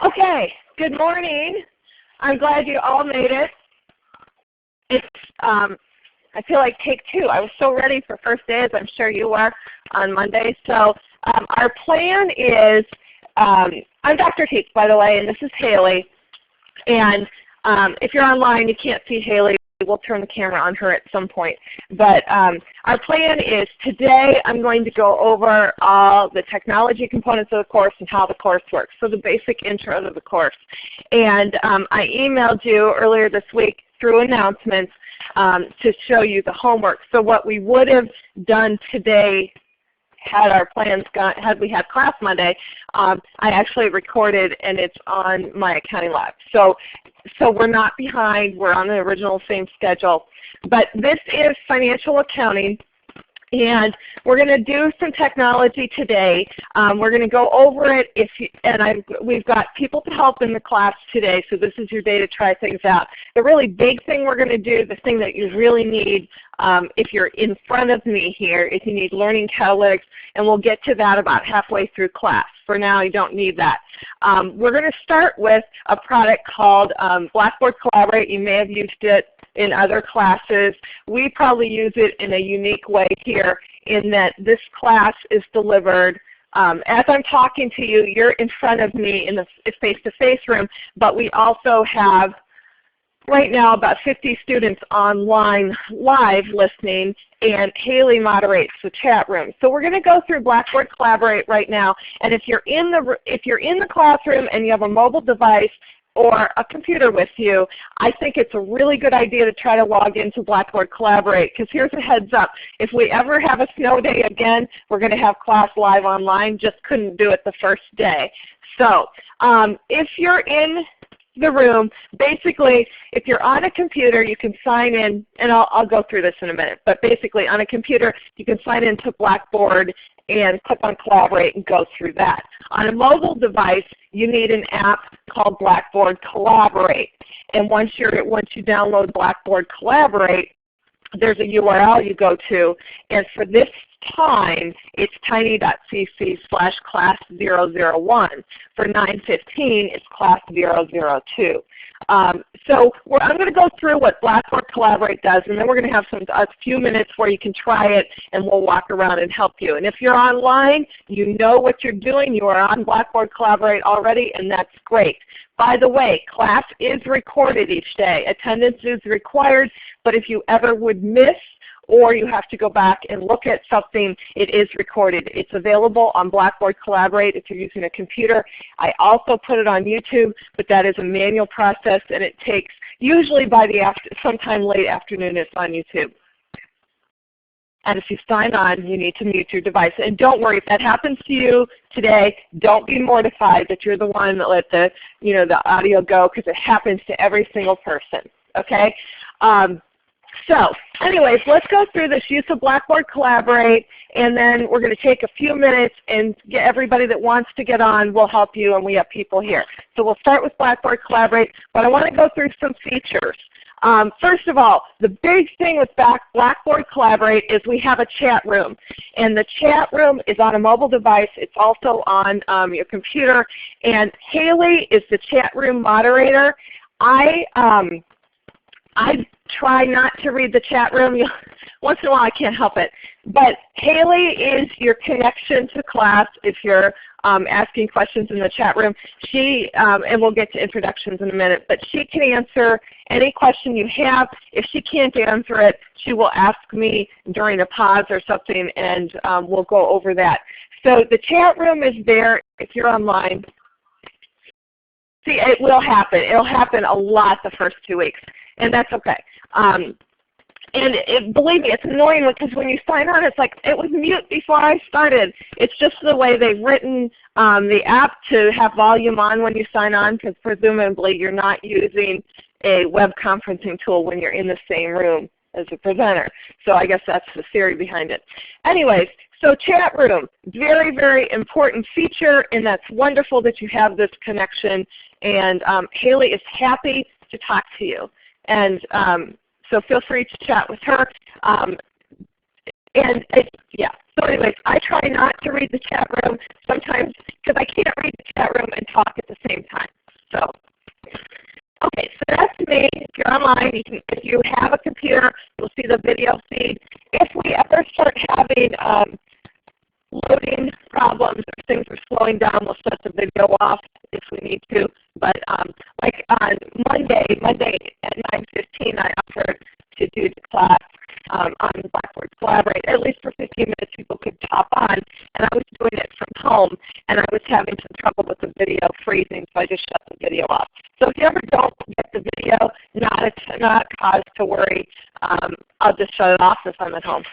Okay, good morning. I'm glad you all made it. It's, I feel like take two. I was so ready for first day, as I'm sure you were on Monday. So our plan is, I'm Dr. Teets, by the way, and this is Haley. And if you're online, you can't see Haley. We'll turn the camera on her at some point. But our plan is today I'm going to go over all the technology components of the course and how the course works, so the basic intro to the course. And I emailed you earlier this week through announcements to show you the homework. So what we would have done today had our plans gone, had we had class Monday, I actually recorded and it's on my accounting lab. So we're not behind, we're on the original same schedule. But this is financial accounting, and we're going to do some technology today. We're going to go over it, we've got people to help in the class today, so this is your day to try things out. The really big thing we're going to do, the thing that you really need if you're in front of me here, is you need learning catalytics, and we'll get to that about halfway through class. For now, you don't need that. We're going to start with a product called Blackboard Collaborate. You may have used it in other classes. We probably use it in a unique way here in that this class is delivered as I'm talking to you. You're in front of me in the face-to-face room, but we also have right now about 50 students online live listening, and Haley moderates the chat room. So we're going to go through Blackboard Collaborate right now, and if you're in the classroom and you have a mobile device or a computer with you, I think it's a really good idea to try to log into Blackboard Collaborate, because here's a heads up. If we ever have a snow day again, we're going to have class live online. Just couldn't do it the first day. So if you're in the room, basically if you're on a computer you can sign in, and I'll go through this in a minute, but basically on a computer you can sign into Blackboard and click on Collaborate and go through that. On a mobile device you need an app called Blackboard Collaborate, and once you download Blackboard Collaborate, there's a URL you go to, and for this time it's tiny.cc/class001. For 9:15 it's class 002. So I'm going to go through what Blackboard Collaborate does, and then we're going to have a few minutes where you can try it and we'll walk around and help you. And if you're online, you know what you're doing. You are on Blackboard Collaborate already, and that's great. By the way, class is recorded each day. Attendance is required, but if you ever would miss or you have to go back and look at something, it is recorded. It's available on Blackboard Collaborate if you're using a computer. I also put it on YouTube, but that is a manual process, and it takes usually by sometime late afternoon it's on YouTube. And if you sign on, you need to mute your device. And don't worry, if that happens to you today, don't be mortified that you're the one that let the audio go, because it happens to every single person. Okay? So anyways, let's go through this use of Blackboard Collaborate, and then we're going to take a few minutes and get everybody that wants to get on, we'll help you, and we have people here. So we'll start with Blackboard Collaborate, but I want to go through some features. First of all, the big thing with Blackboard Collaborate is we have a chat room, and the chat room is on a mobile device. It's also on your computer, and Haley is the chat room moderator. I try not to read the chat room. Once in a while I can't help it. But Haley is your connection to class if you're asking questions in the chat room. She, and we'll get to introductions in a minute, but she can answer any question you have. If she can't answer it, she will ask me during a pause or something, and we'll go over that. So the chat room is there if you're online. See, it will happen. It will happen a lot the first 2 weeks, and that's okay. Believe me, it's annoying because when you sign on, it's like it was mute before I started. It's just the way they've written the app to have volume on when you sign on, because presumably you're not using a web conferencing tool when you're in the same room as a presenter. So I guess that's the theory behind it. Anyways, so chat room, very, very important feature, and that's wonderful that you have this connection. And Haley is happy to talk to you. And so feel free to chat with her. And yeah, so anyways, I try not to read the chat room sometimes because I can't read the chat room and talk at the same time. So, okay, so that's me. If you're online, if you have a computer, you'll see the video feed. If we ever start having loading problems or things are slowing down, we'll shut the video off if we need to. But like on Monday at 9:15, I offered to do the class on Blackboard Collaborate. At least for 15 minutes, people could hop on. And I was doing it from home, and I was having some trouble with the video freezing, so I just shut the video off. So if you ever don't get the video, not cause to worry. I'll just shut it off if I'm at home.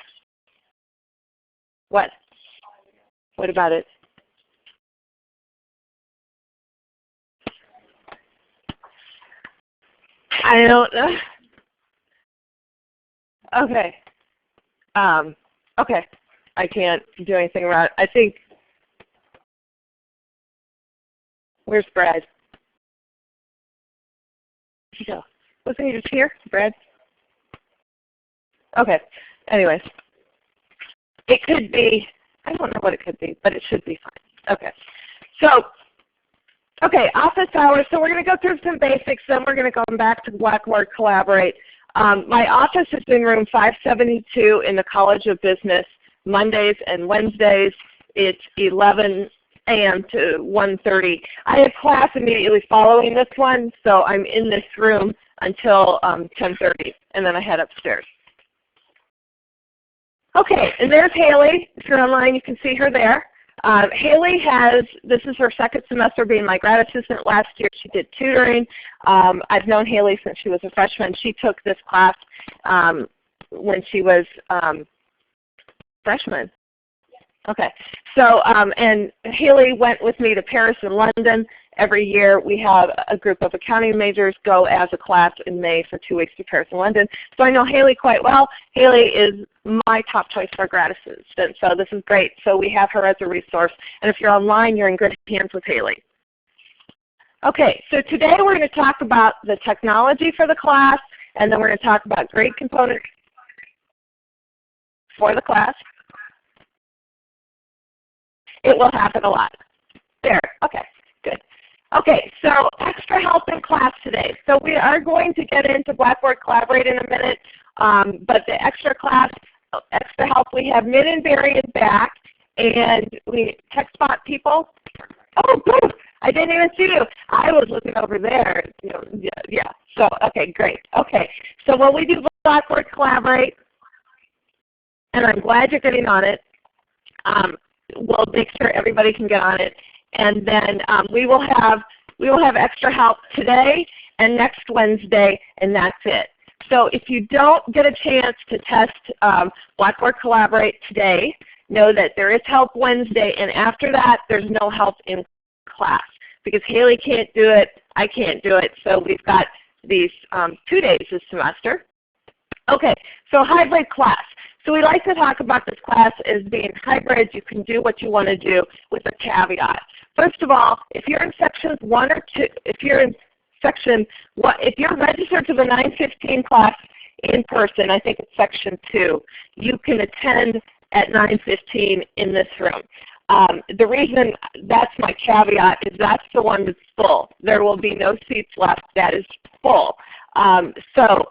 What? What about it? I don't know. Okay. Okay. I can't do anything about it. I think, where's Brad? Where'd he go? Wasn't he just here, Brad? Okay. Anyways. It could be, I don't know what it could be, but it should be fine. Okay. So, okay, office hours. So we're going to go through some basics, then we're going to go back to Blackboard Collaborate. My office is in room 572 in the College of Business. Mondays and Wednesdays, it's 11 a.m. to 1:30. I have class immediately following this one, so I'm in this room until 10:30, and then I head upstairs. Okay, and there's Haley. If you're online, you can see her there. Haley this is her second semester being my grad assistant. Last year she did tutoring. I've known Haley since she was a freshman. She took this class when she was freshman. Okay, so and Haley went with me to Paris and London. Every year we have a group of accounting majors go as a class in May for 2 weeks to Paris and London. So I know Haley quite well. Haley is my top choice for grad assistant, so this is great. So we have her as a resource. And if you're online, you're in good hands with Haley. Okay, so today we're going to talk about the technology for the class, and then we're going to talk about grade components for the class. It will happen a lot. There, okay, good. Okay, so extra help in class today. So we are going to get into Blackboard Collaborate in a minute, but the extra help, we have Mid and Barry back, and we TechSpot people. Oh, good. I didn't even see you. I was looking over there. You know, yeah. So, okay, great. Okay, so when we do Blackboard Collaborate, and I'm glad you're getting on it, we'll make sure everybody can get on it, and then we will have extra help today and next Wednesday, and that's it. So if you don't get a chance to test Blackboard Collaborate today, know that there is help Wednesday, and after that there's no help in class because Haley can't do it, I can't do it, so we've got these 2 days this semester. Okay, so hybrid class. So we like to talk about this class as being hybrid. You can do what you want to do with a caveat. First of all, if you're in sections 1 or 2, if you're registered to the 9:15 class in person, I think it's section 2, you can attend at 9:15 in this room. The reason that's my caveat is that's the one that's full. There will be no seats left. That is full. So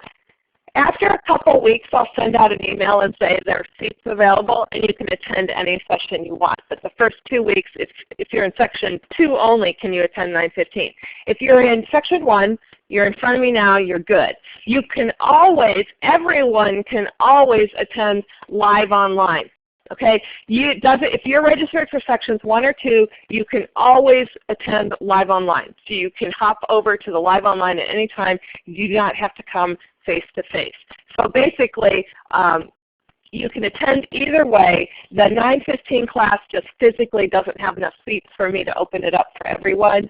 after a couple weeks, I'll send out an email and say there are seats available and you can attend any session you want. But the first 2 weeks, if you're in section 2 only, can you attend 9:15. If you're in section 1, you're in front of me now, you're good. You can always, everyone can always attend live online. Okay, if you're registered for sections 1 or 2, you can always attend live online. So you can hop over to the live online at any time. You do not have to come face-to-face. So basically, you can attend either way. The 9:15 class just physically doesn't have enough seats for me to open it up for everyone,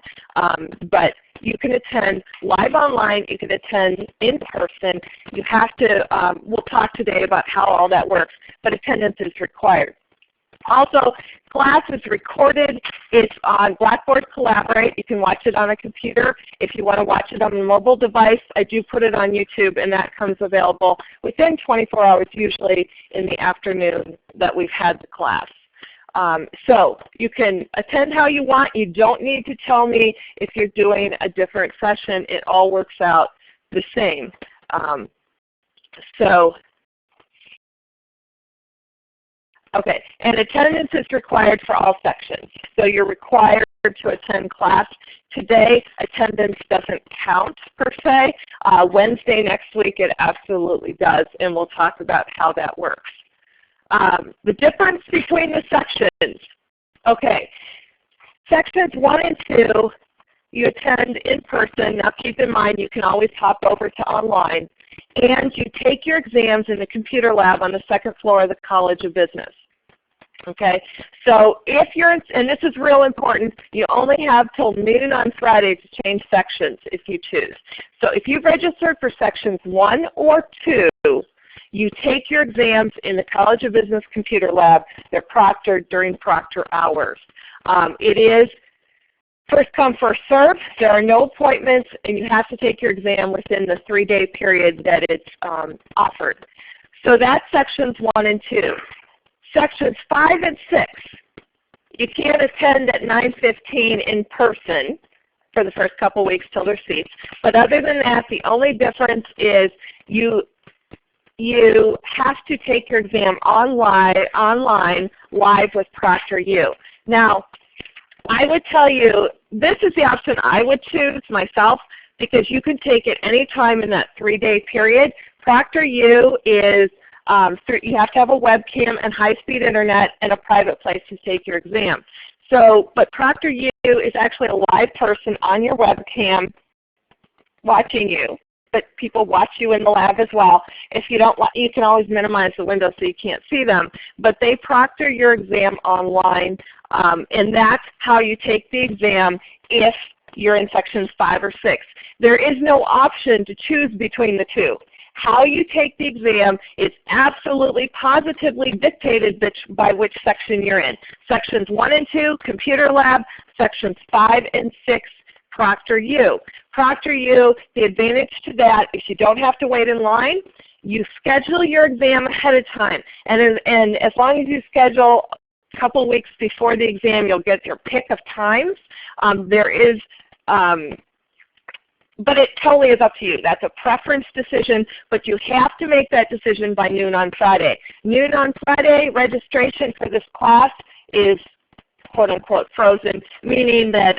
but you can attend live online, you can attend in person. You have to, we'll talk today about how all that works, but attendance is required. Also, class is recorded. It's on Blackboard Collaborate. You can watch it on a computer. If you want to watch it on a mobile device, I do put it on YouTube, and that comes available within 24 hours, usually in the afternoon that we've had the class. So you can attend how you want. You don't need to tell me if you're doing a different session. It all works out the same. Okay, and attendance is required for all sections. So you're required to attend class. Today, attendance doesn't count per se. Wednesday next week it absolutely does, and we'll talk about how that works. The difference between the sections. Okay, sections 1 and 2, you attend in person. Now keep in mind you can always hop over to online. And you take your exams in the computer lab on the second floor of the College of Business. Okay, so if you're, and this is real important, you only have till noon on Friday to change sections if you choose. So if you've registered for sections 1 or 2, you take your exams in the College of Business computer lab. They're proctored during proctor hours. It is first come, first serve. There are no appointments, and you have to take your exam within the 3-day period that it's offered. So that's sections 1 and 2. Sections 5 and 6, you can't attend at 9:15 in person for the first couple weeks till there's seats. But other than that, the only difference is you have to take your exam online live with ProctorU. Now, I would tell you, this is the option I would choose myself because you can take it any time in that 3-day period. ProctorU is, you have to have a webcam and high-speed internet and a private place to take your exam. So, but ProctorU is actually a live person on your webcam watching you. But people watch you in the lab as well. If you don't want, you can always minimize the window so you can't see them. But they proctor your exam online, and that's how you take the exam if you're in sections 5 or 6. There is no option to choose between the two. How you take the exam is absolutely positively dictated by which section you're in. Sections 1 and 2, computer lab. Sections 5 and 6, ProctorU. ProctorU, the advantage to that is you don't have to wait in line. You schedule your exam ahead of time. And as long as you schedule a couple weeks before the exam, you'll get your pick of times. But it totally is up to you. That's a preference decision, but you have to make that decision by noon on Friday. Noon on Friday, registration for this class is quote unquote frozen, meaning that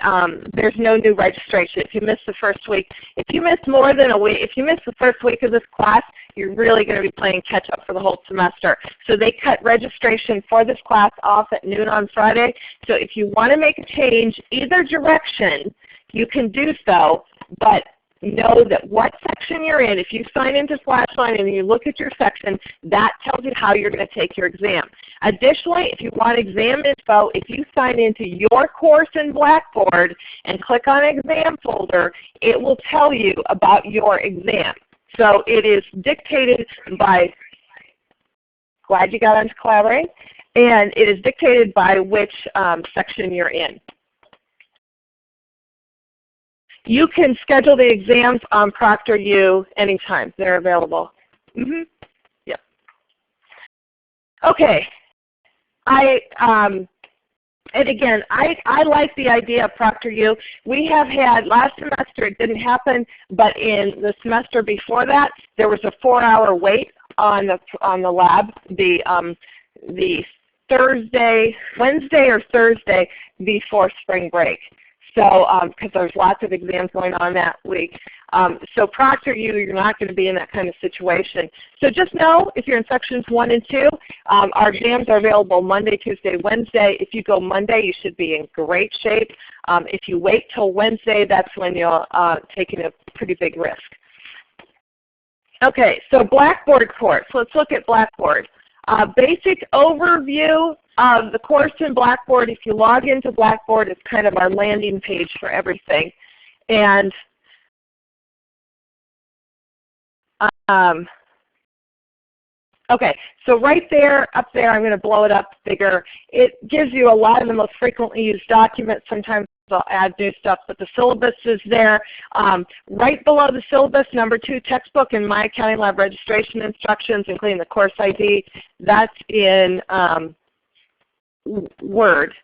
there's no new registration. If you miss the first week, if you miss more than a week, if you miss the first week of this class, you're really going to be playing catch up for the whole semester. So they cut registration for this class off at noon on Friday. So if you want to make a change either direction, you can do so, but know that what section you're in, if you sign into Flashline and you look at your section, that tells you how you're going to take your exam. Additionally, if you want exam info, if you sign into your course in Blackboard and click on exam folder, it will tell you about your exam. So it is dictated by, glad you got onto Collaborate, and it is dictated by which section you're in. You can schedule the exams on ProctorU anytime. They're available. Yep. Okay. And again, I like the idea of ProctorU. We have had, last semester it didn't happen, but in the semester before that, there was a 4-hour wait on the lab. The Wednesday or Thursday before spring break. So, because there's lots of exams going on that week. So ProctorU, you're not going to be in that kind of situation. So just know if you're in sections 1 and 2, our exams are available Monday, Tuesday, Wednesday. If you go Monday, you should be in great shape. If you wait till Wednesday, that's when you're taking a pretty big risk. Okay, so Blackboard course. Let's look at Blackboard. Basic overview of the course in Blackboard. If you log into Blackboard, it's kind of our landing page for everything. And Okay, so right there, up there, I'm going to blow it up bigger. It gives you a lot of the most frequently used documents. Sometimes I'll add new stuff, but the syllabus is there. Right below the syllabus, number 2, textbook and My Accounting Lab registration instructions, including the course ID. That's in Word.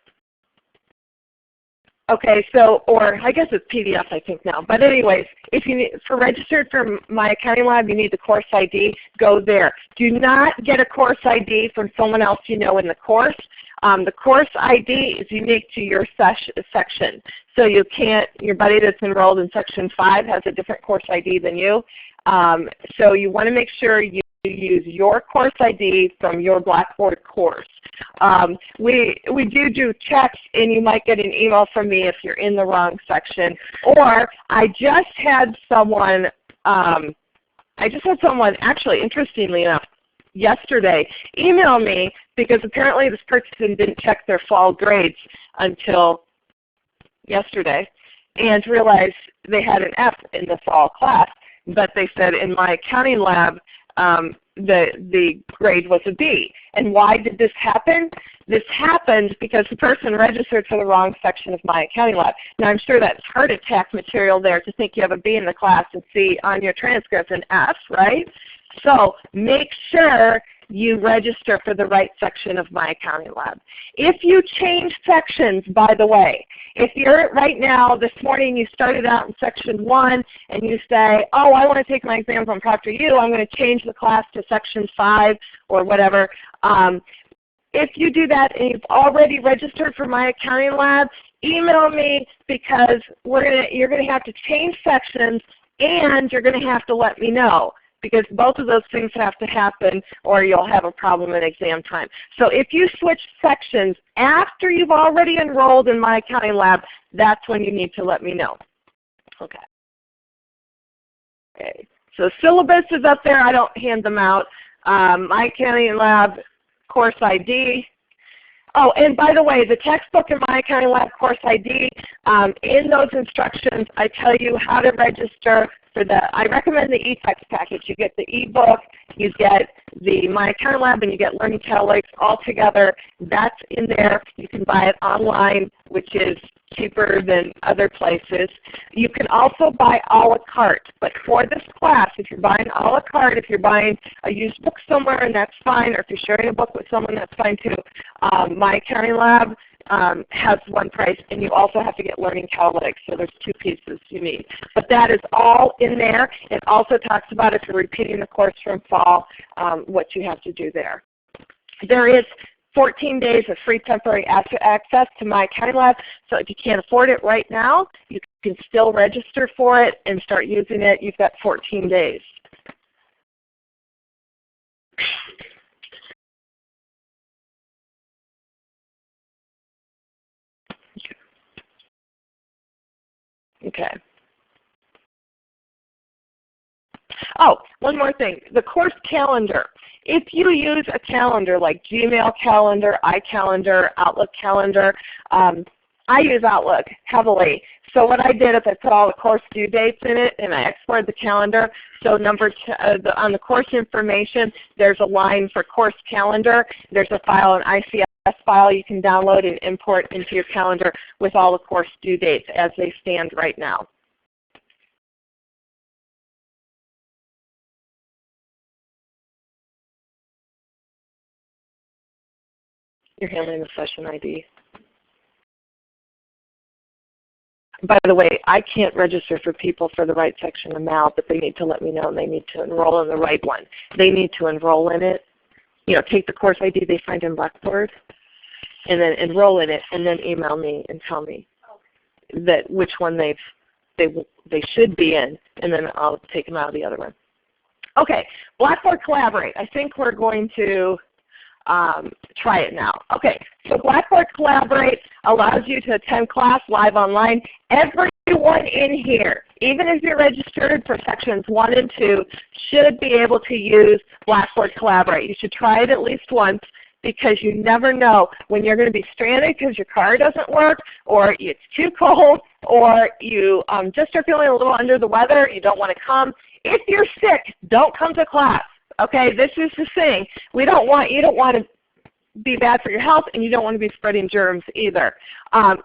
Okay, so, or I guess it's PDF I think now. But anyways, if you need, for registered for My Accounting Lab, you need the course ID, go there. Do not get a course ID from someone else you know in the course. The course ID is unique to your section. So you can't, your buddy that's enrolled in section 5 has a different course ID than you. So you want to make sure you use your course ID from your Blackboard course. We do checks, and you might get an email from me if you're in the wrong section. Or I just had someone, actually, interestingly enough, yesterday email me because apparently this person didn't check their fall grades until yesterday and realized they had an F in the fall class, but they said in My Accounting Lab the grade was a B. And why did this happen? This happened because the person registered for the wrong section of My Accounting Lab. Now I'm sure that's heart attack material there to think you have a B in the class and see on your transcript an F, right? So make sure you register for the right section of My Accounting Lab. If you change sections, by the way, if you're right now, this morning you started out in section 1 and you say, oh, I want to take my exam from ProctorU, I'm going to change the class to section 5 or whatever. If you do that and you've already registered for My Accounting Lab, email me because you're going to have to change sections and you're going to have to let me know, because both of those things have to happen or you'll have a problem in exam time. So if you switch sections after you've already enrolled in My Accounting Lab, that's when you need to let me know. Okay. Okay. So syllabus is up there. I don't hand them out. My Accounting Lab course ID. Oh, and by the way, the textbook and My Accounting Lab course ID, in those instructions I tell you how to register for I recommend the eText package. You get the ebook, you get the My Accounting Lab, and you get Learning Catalytics all together. That's in there. You can buy it online, which is cheaper than other places. You can also buy a la carte. But for this class, if you're buying a la carte, if you're buying a used book somewhere, and that's fine, or if you're sharing a book with someone, that's fine too. My Accounting Lab has one price, and you also have to get Learning Catalytics, so there's 2 pieces you need. But that is all in there. It also talks about if you're repeating the course from fall, what you have to do there. There is 14 days of free temporary access to My Accounting Lab, so if you can't afford it right now, you can still register for it and start using it. You've got 14 days. Okay. Oh, one more thing, the course calendar. If you use a calendar like Gmail calendar, iCalendar, Outlook calendar, I use Outlook heavily. So what I did is I put all the course due dates in it and I exported the calendar. So on the course information, there's a line for course calendar. There's a file, an ICS file you can download and import into your calendar with all the course due dates as they stand right now. You're handling the session ID. By the way, I can't register for people for the right section of MAL, but they need to let me know and they need to enroll in the right one. They need to enroll in it, take the course ID they find in Blackboard, and then enroll in it, and then email me and tell me that which one they should be in, and then I'll take them out of the other one. Okay, Blackboard Collaborate. I think we're going to try it now. Okay, so Blackboard Collaborate allows you to attend class live online. Everyone in here, even if you're registered for sections 1 and 2, should be able to use Blackboard Collaborate. You should try it at least once, because you never know when you're going to be stranded because your car doesn't work, or it's too cold, or you just are feeling a little under the weather, you don't want to come. If you're sick, don't come to class. Okay, this is the thing. You don't want to be bad for your health, and you don't want to be spreading germs either.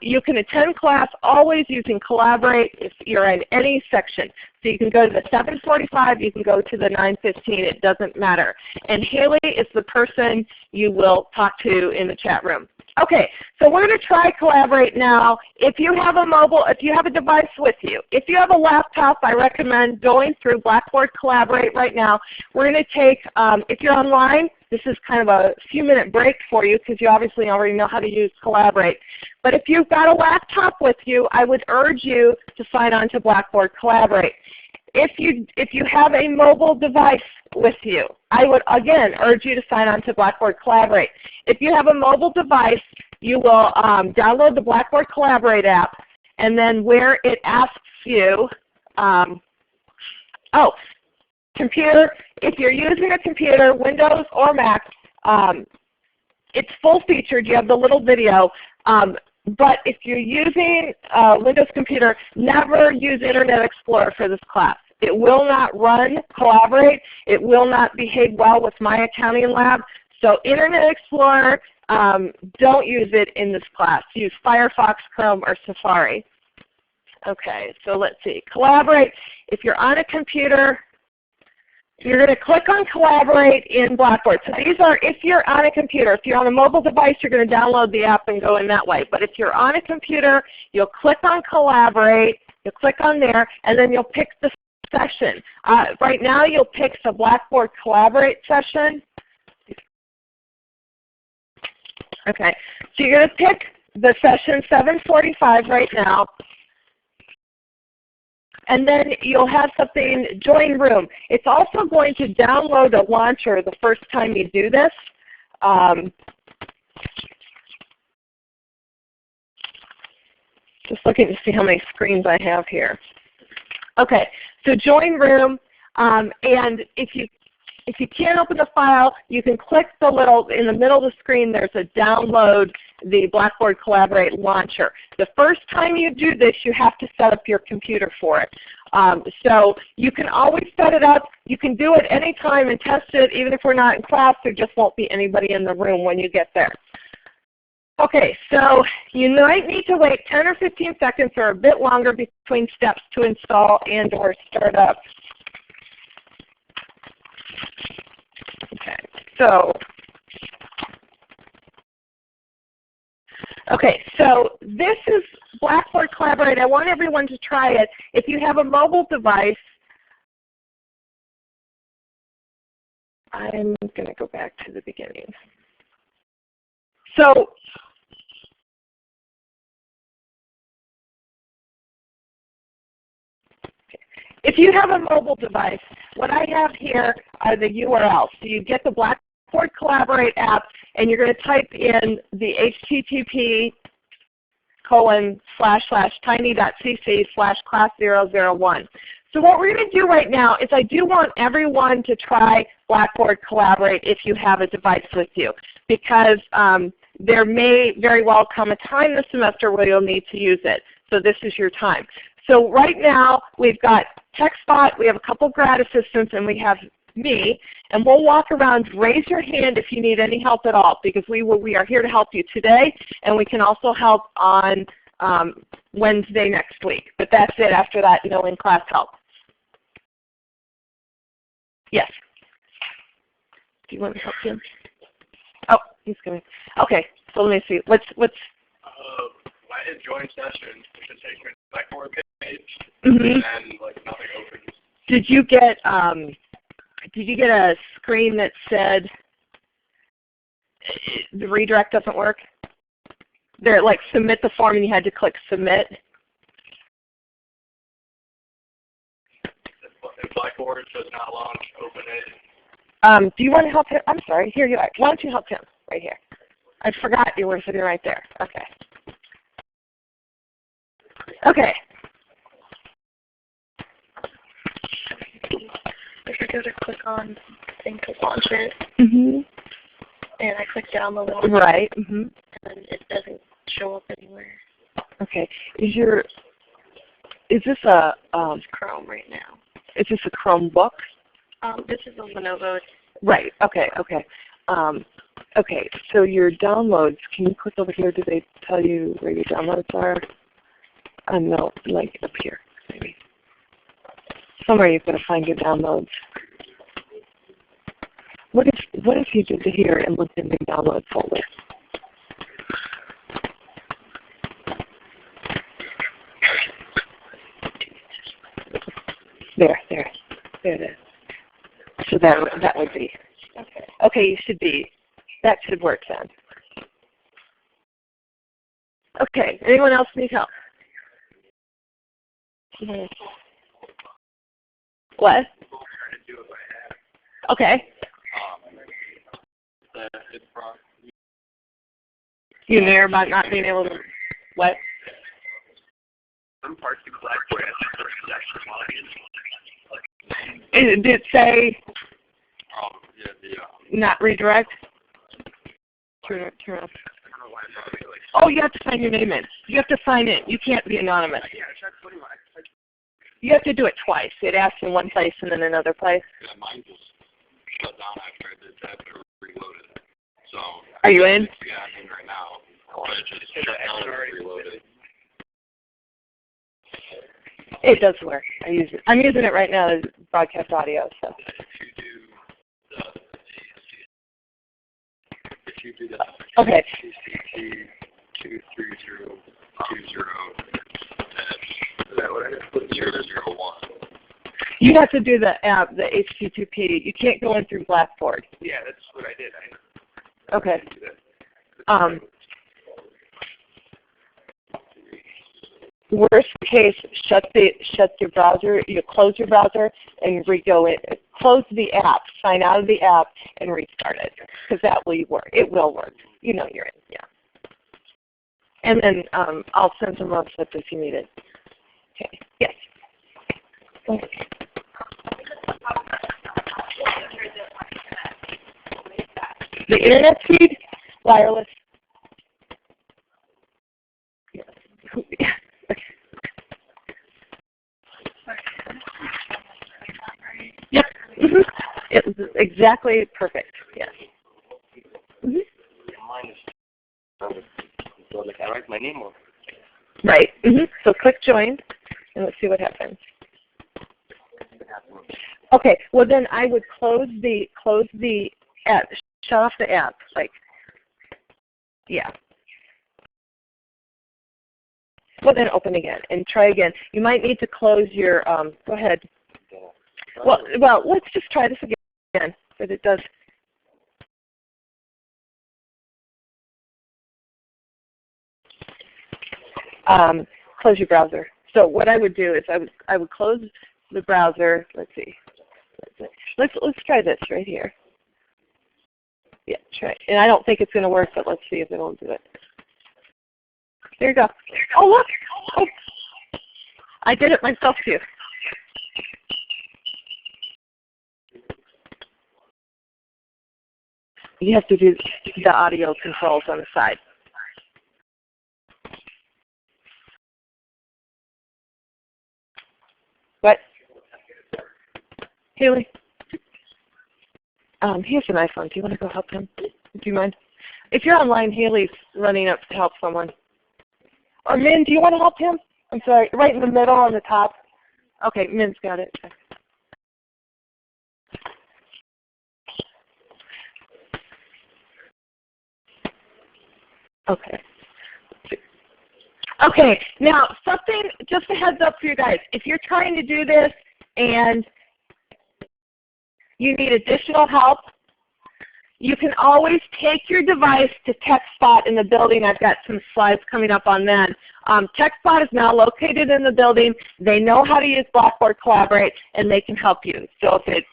You can attend class always using Collaborate if you're in any section. So you can go to the 7:45, you can go to the 9:15, it doesn't matter. And Haley is the person you will talk to in the chat room. Okay, so we're going to try Collaborate now. If you have a device with you, if you have a laptop, I recommend going through Blackboard Collaborate right now. We're going to take, if you're online, this is kind of a few-minute break for you because you obviously already know how to use Collaborate. But if you've got a laptop with you, I would urge you to sign on to Blackboard Collaborate. If you have a mobile device with you, I would again urge you to sign on to Blackboard Collaborate. If you have a mobile device, you will download the Blackboard Collaborate app, and then where it asks you, computer, if you're using a computer, Windows or Mac, it's full-featured. You have the little video. But if you're using a Windows computer, never use Internet Explorer for this class. It will not run Collaborate. It will not behave well with My Accounting Lab. So Internet Explorer, don't use it in this class. Use Firefox, Chrome, or Safari. Okay, so let's see. Collaborate, if you're on a computer, you're going to click on Collaborate in Blackboard. So these are if you're on a computer. If you're on a mobile device, you're going to download the app and go in that way. But if you're on a computer, you'll click on Collaborate, you'll click on there, and then you'll pick the session. Right now you'll pick the Blackboard Collaborate session. Okay, so you're going to pick the session 7:45 right now. And then you'll have something, join room. It's also going to download a launcher the first time you do this. Just looking to see how many screens I have here. Okay, so join room, and if you can't open the file, you can click the little, in the middle of the screen there's a download the Blackboard Collaborate launcher. The first time you do this, you have to set up your computer for it. So you can always set it up. You can do it anytime and test it. Even if we're not in class, there just won't be anybody in the room when you get there. Okay, so you might need to wait 10 or 15 seconds or a bit longer between steps to install and or start up. Okay, so this is Blackboard Collaborate. I want everyone to try it. If you have a mobile device, I'm going to go back to the beginning. So if you have a mobile device, what I have here are the URLs. So you get the Blackboard Collaborate app, and you're going to type in the http://tiny.cc/class001. So what we're going to do right now is I do want everyone to try Blackboard Collaborate if you have a device with you, because there may very well come a time this semester where you'll need to use it. So this is your time. So right now we've got TechSpot, we have a couple grad assistants, and we have me, and we'll walk around. Raise your hand if you need any help at all, because we are here to help you today, and we can also help on Wednesday next week. But that's it. After that, no in-class help. Yes? Do you want to help him? Oh, he's coming. Okay, so let me see. What's when I hit join session, it should take me to the Blackboard page, mm-hmm. and then like nothing opens. Did you get a screen that said the redirect doesn't work? There, like submit the form and you had to click submit? If Blackboard does not launch, open it. Do you want to help him? I'm sorry, here you are. Why don't you help him right here? I forgot you were sitting right there. Okay. Okay. I forgot to click on the thing to launch it, Mm-hmm. and I clicked down the little Right. Mm-hmm. and it doesn't show up anywhere. Okay. Is this a It's Chrome right now. is this a Chromebook? This is a Lenovo. It's Right. Okay. Okay. Okay. So your downloads. Can you click over here? Do they tell you where your downloads are? No, like up here, maybe. Somewhere you've got to find your downloads. What if you did here and looked in the download folder? There it is. So that would be okay. Okay, you should be. That should work then. Okay. Anyone else need help? What? Okay. You knew about not being able to what? Some parts of Blackboard has actually Did it say not redirect? Turn off. Oh, you have to sign your name in. You have to sign in. You can't be anonymous. You have to do it twice. It asks in one place and then another place. Yeah, mine just shut down after I did that to reload it. So are you in? Yeah, I'm in right now. But it just shut down and reloaded. It does work. I'm using it right now as broadcast audio. So. If you do the okay. HTTP 23020 is that what I did? 001. You have to do the HTTP. You can't go in through Blackboard. Yeah, that's what I did. Okay. Worst case, shut your browser. You close your browser and re-go in. Close the app. Sign out of the app and restart it because that will work. It will work. You know you're in. Yeah. And then I'll send some more clips if you need it. Okay. Yes. Okay. The internet speed, wireless. Yes. Yep. Mm-hmm. It was exactly perfect. Yes. Mm-hmm. Mine is so like I write my name on. Right. Mm-hmm. So click join, and let's see what happens. Okay. Well, then I would close the app. Shut off the app. Like, yeah. Well, then open again and try again. You might need to close your. Go ahead. Well, let's just try this again. But it does. Close your browser. So what I would do is I would close the browser. Let's see. Let's try this right here. Yeah, try. And I don't think it's going to work, but let's see if it'll do it. There you go. Oh look! Oh. I did it myself too. You have to do the audio controls on the side. What? Haley? He has an iPhone. Do you want to go help him? Do you mind? If you're online, Haley's running up to help someone. Or Min, do you want to help him? I'm sorry, right in the middle on the top. Okay, Min's got it. Okay. Okay, now something, just a heads up for you guys. If you're trying to do this and you need additional help, you can always take your device to TechSpot in the building. I've got some slides coming up on that. TechSpot is now located in the building. They know how to use Blackboard Collaborate, and they can help you. So if it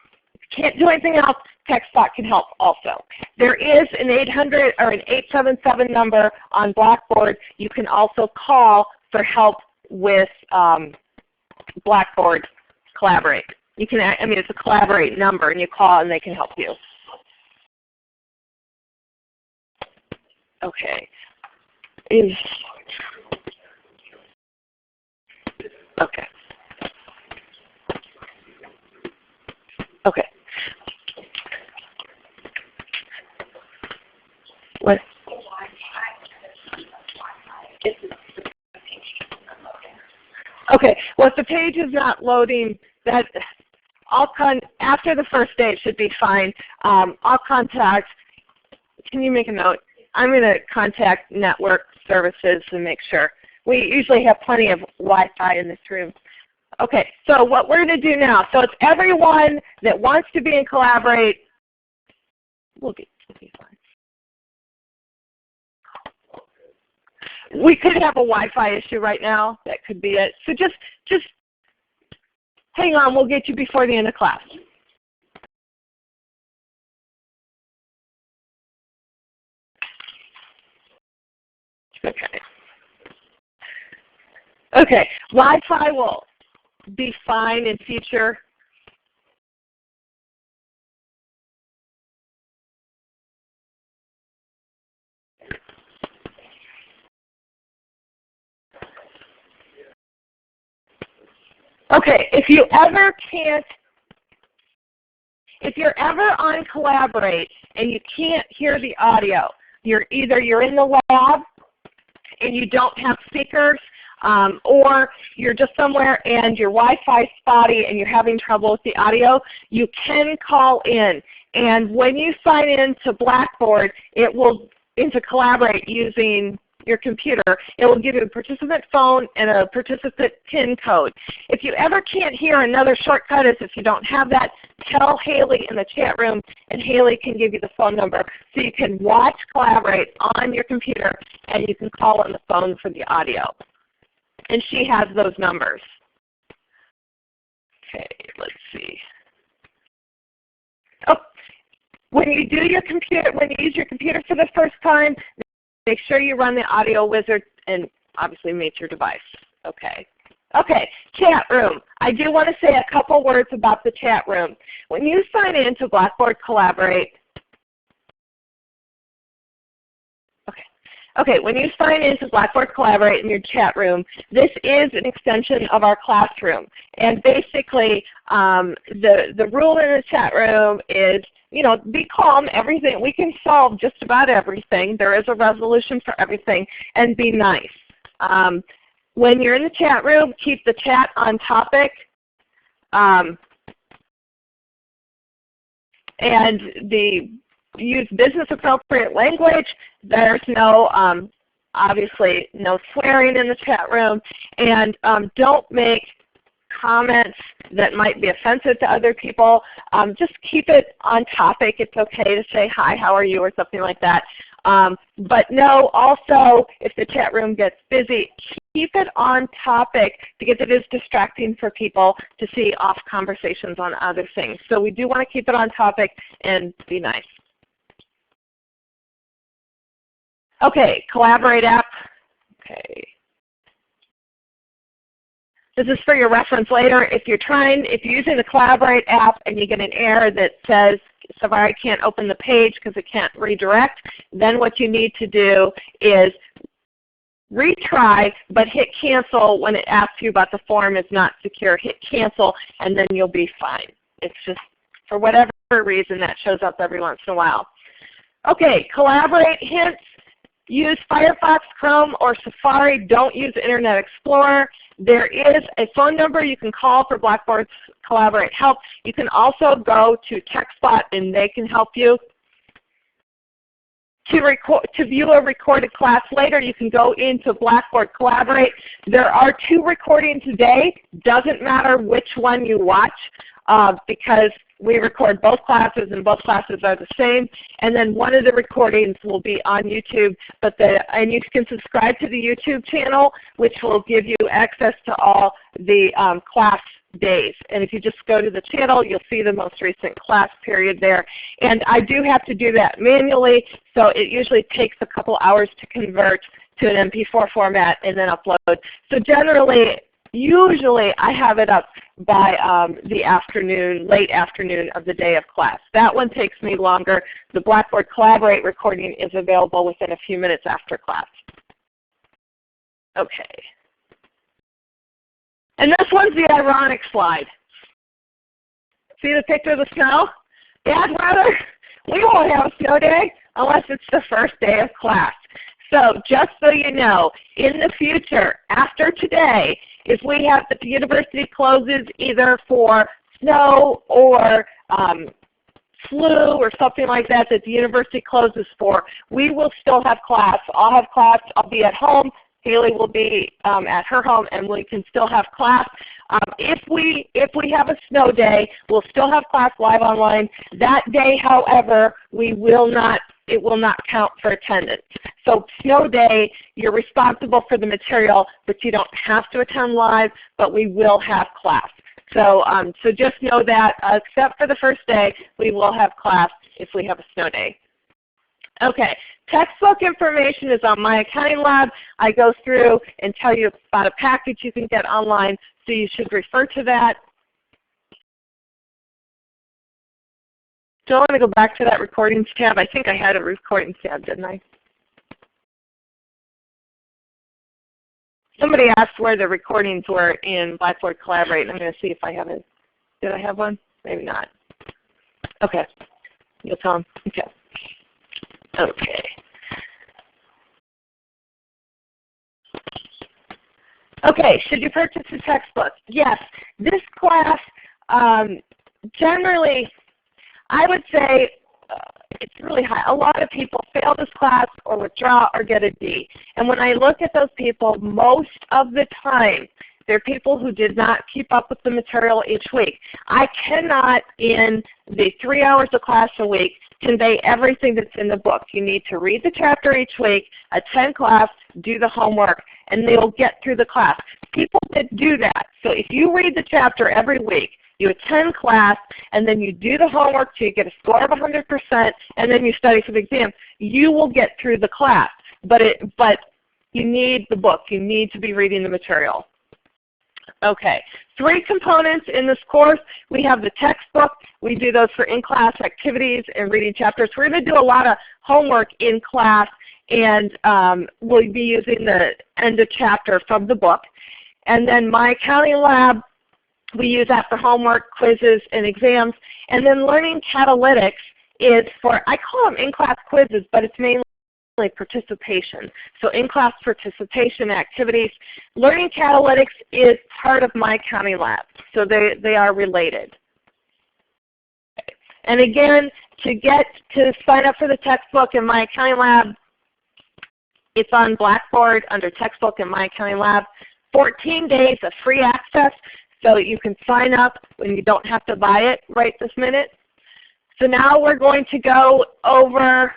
can't do anything else, TechSpot can help also. There is an 800 or an 877 number on Blackboard. You can also call for help with Blackboard Collaborate. You can, I mean, it's a Collaborate number, and you call and they can help you. Okay. Okay. Okay. Okay, well if the page is not loading, that after the first day it should be fine. I'll contact, can you make a note? I'm going to contact network services and make sure. We usually have plenty of Wi-Fi in this room. Okay, so what we're going to do now, so it's everyone that wants to be in Collaborate. We'll be fine. We could have a Wi-Fi issue right now. That could be it. So just hang on. We'll get you before the end of class. Okay. Okay. Wi-Fi will be fine in future. Okay, if you're ever on Collaborate and you can't hear the audio, you're in the lab and you don't have speakers, or you're just somewhere and your Wi-Fi is spotty and you're having trouble with the audio, you can call in. And when you sign in to Blackboard, into Collaborate using your computer, it will give you a participant phone and a participant PIN code. If you ever can't hear, another shortcut is if you don't have that, tell Haley in the chat room and Haley can give you the phone number so you can watch Collaborate on your computer and you can call on the phone for the audio. And she has those numbers. Okay, let's see. Oh, when you use your computer for the first time, make sure you run the Audio Wizard and obviously mute your device. Okay. Okay, chat room. I do want to say a couple words about the chat room. When you sign in to Blackboard Collaborate, when you sign into Blackboard Collaborate in your chat room, this is an extension of our classroom. And basically, the rule in the chat room is, be calm. Everything, we can solve just about everything. There is a resolution for everything, and be nice. When you're in the chat room, keep the chat on topic. And use business appropriate language. There's obviously no swearing in the chat room. And don't make comments that might be offensive to other people. Just keep it on topic. It's okay to say, hi, how are you, or something like that. But no, also, if the chat room gets busy, keep it on topic because it is distracting for people to see off conversations on other things. So we do want to keep it on topic and be nice. Okay, Collaborate app. Okay. This is for your reference later. If you're using the Collaborate app and you get an error that says, Safari can't open the page because it can't redirect, then what you need to do is retry, but hit cancel when it asks you about the form is not secure. Hit cancel and then you'll be fine. It's just for whatever reason that shows up every once in a while. Okay, Collaborate hints. Use Firefox, Chrome, or Safari. Don't use Internet Explorer. There is a phone number you can call for Blackboard's Collaborate help. You can also go to TechSpot and they can help you. To view a recorded class later, you can go into Blackboard Collaborate. There are 2 recordings a day. Doesn't matter which one you watch because we record both classes and both classes are the same. And then one of the recordings will be on YouTube. And you can subscribe to the YouTube channel, which will give you access to all the class days. And if you just go to the channel, you'll see the most recent class period there. And I do have to do that manually, so it usually takes a couple hours to convert to an MP4 format and then upload. So usually I have it up by the afternoon, late afternoon of the day of class. That one takes me longer. The Blackboard Collaborate recording is available within a few minutes after class. Okay. And this one's the ironic slide. See the picture of the snow? Bad weather? We won't have a snow day unless it's the first day of class. So just so you know, in the future, after today, if we have the university closes either for snow or flu or something like that that the university closes for, we will still have class. I'll have class. I'll be at home. Haley will be at her home, and we can still have class. If we have a snow day, we'll still have class live online. That day, however, it will not count for attendance. So snow day, you're responsible for the material, but you don't have to attend live, but we will have class. So, so just know that except for the first day, we will have class if we have a snow day. Okay, textbook information is on My Accounting Lab. I go through and tell you about a package you can get online, so you should refer to that. Do I want to go back to that recordings tab? I think I had a recordings tab, didn't I? Somebody asked where the recordings were in Blackboard Collaborate. I'm going to see if I have it. Did I have one? Maybe not. Okay. You'll tell them? Okay. Okay. Okay, should you purchase a textbook? Yes. This class, generally, I would say it's really high. A lot of people fail this class or withdraw or get a D. And when I look at those people, most of the time, they're people who did not keep up with the material each week. I cannot, in the 3 hours of class a week, convey everything that's in the book. You need to read the chapter each week, attend class, do the homework, and they'll get through the class. People that do that, so if you read the chapter every week, you attend class, and then you do the homework so you get a score of 100%, and then you study for the exam, you will get through the class. But you need the book. You need to be reading the material. Okay, 3 components in this course. We have the textbook. We do those for in-class activities and reading chapters. We're going to do a lot of homework in class, and we'll be using the end of chapter from the book. And then My Accounting Lab, we use that for homework, quizzes, and exams. And then Learning Catalytics is for, I call them in-class quizzes, but it's mainly participation. So in-class participation activities. Learning Catalytics is part of My Accounting Lab, so they are related. And again, to sign up for the textbook in My Accounting Lab, it's on Blackboard under Textbook in My Accounting Lab. 14 days of free access, so you can sign up when you don't have to buy it right this minute. So now we're going to go over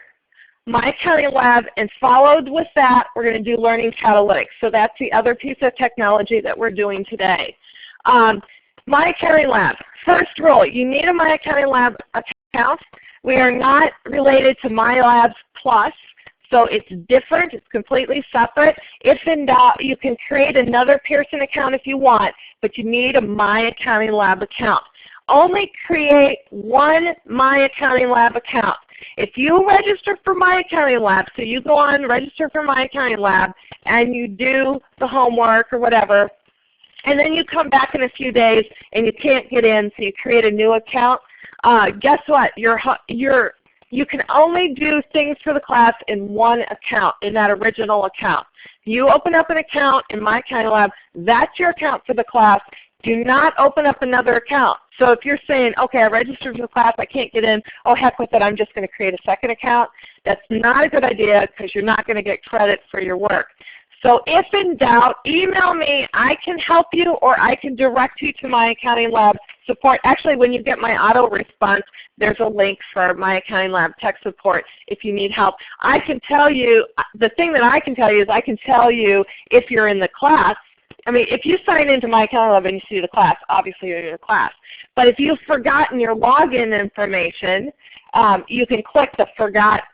My Accounting Lab, and followed with that, we're going to do Learning Catalytics. So that's the other piece of technology that we're doing today. My Accounting Lab, first rule, you need a My Accounting Lab account. We are not related to MyLabs Plus, so it's different. It's completely separate. If in doubt, you can create another Pearson account if you want, but you need a My Accounting Lab account. Only create one My Accounting Lab account. If you register for My Accounting Lab, so you go on, register for My Accounting Lab, and you do the homework or whatever, and then you come back in a few days and you can't get in, so you create a new account, guess what? You can only do things for the class in one account, in that original account. You open up an account in My Accounting Lab, that's your account for the class. Do not open up another account. So if you're saying, okay, I registered for the class, I can't get in, oh heck with it, I'm just going to create a second account, that's not a good idea because you're not going to get credit for your work. So if in doubt, email me. I can help you, or I can direct you to My Accounting Lab support. Actually, when you get my auto response, there's a link for My Accounting Lab tech support if you need help. I can tell you, the thing that I can tell you is I can tell you if you're in the class. I mean, if you sign into My Accounting Lab and you see the class, obviously you're in the class. But if you've forgotten your login information, you can click the forgot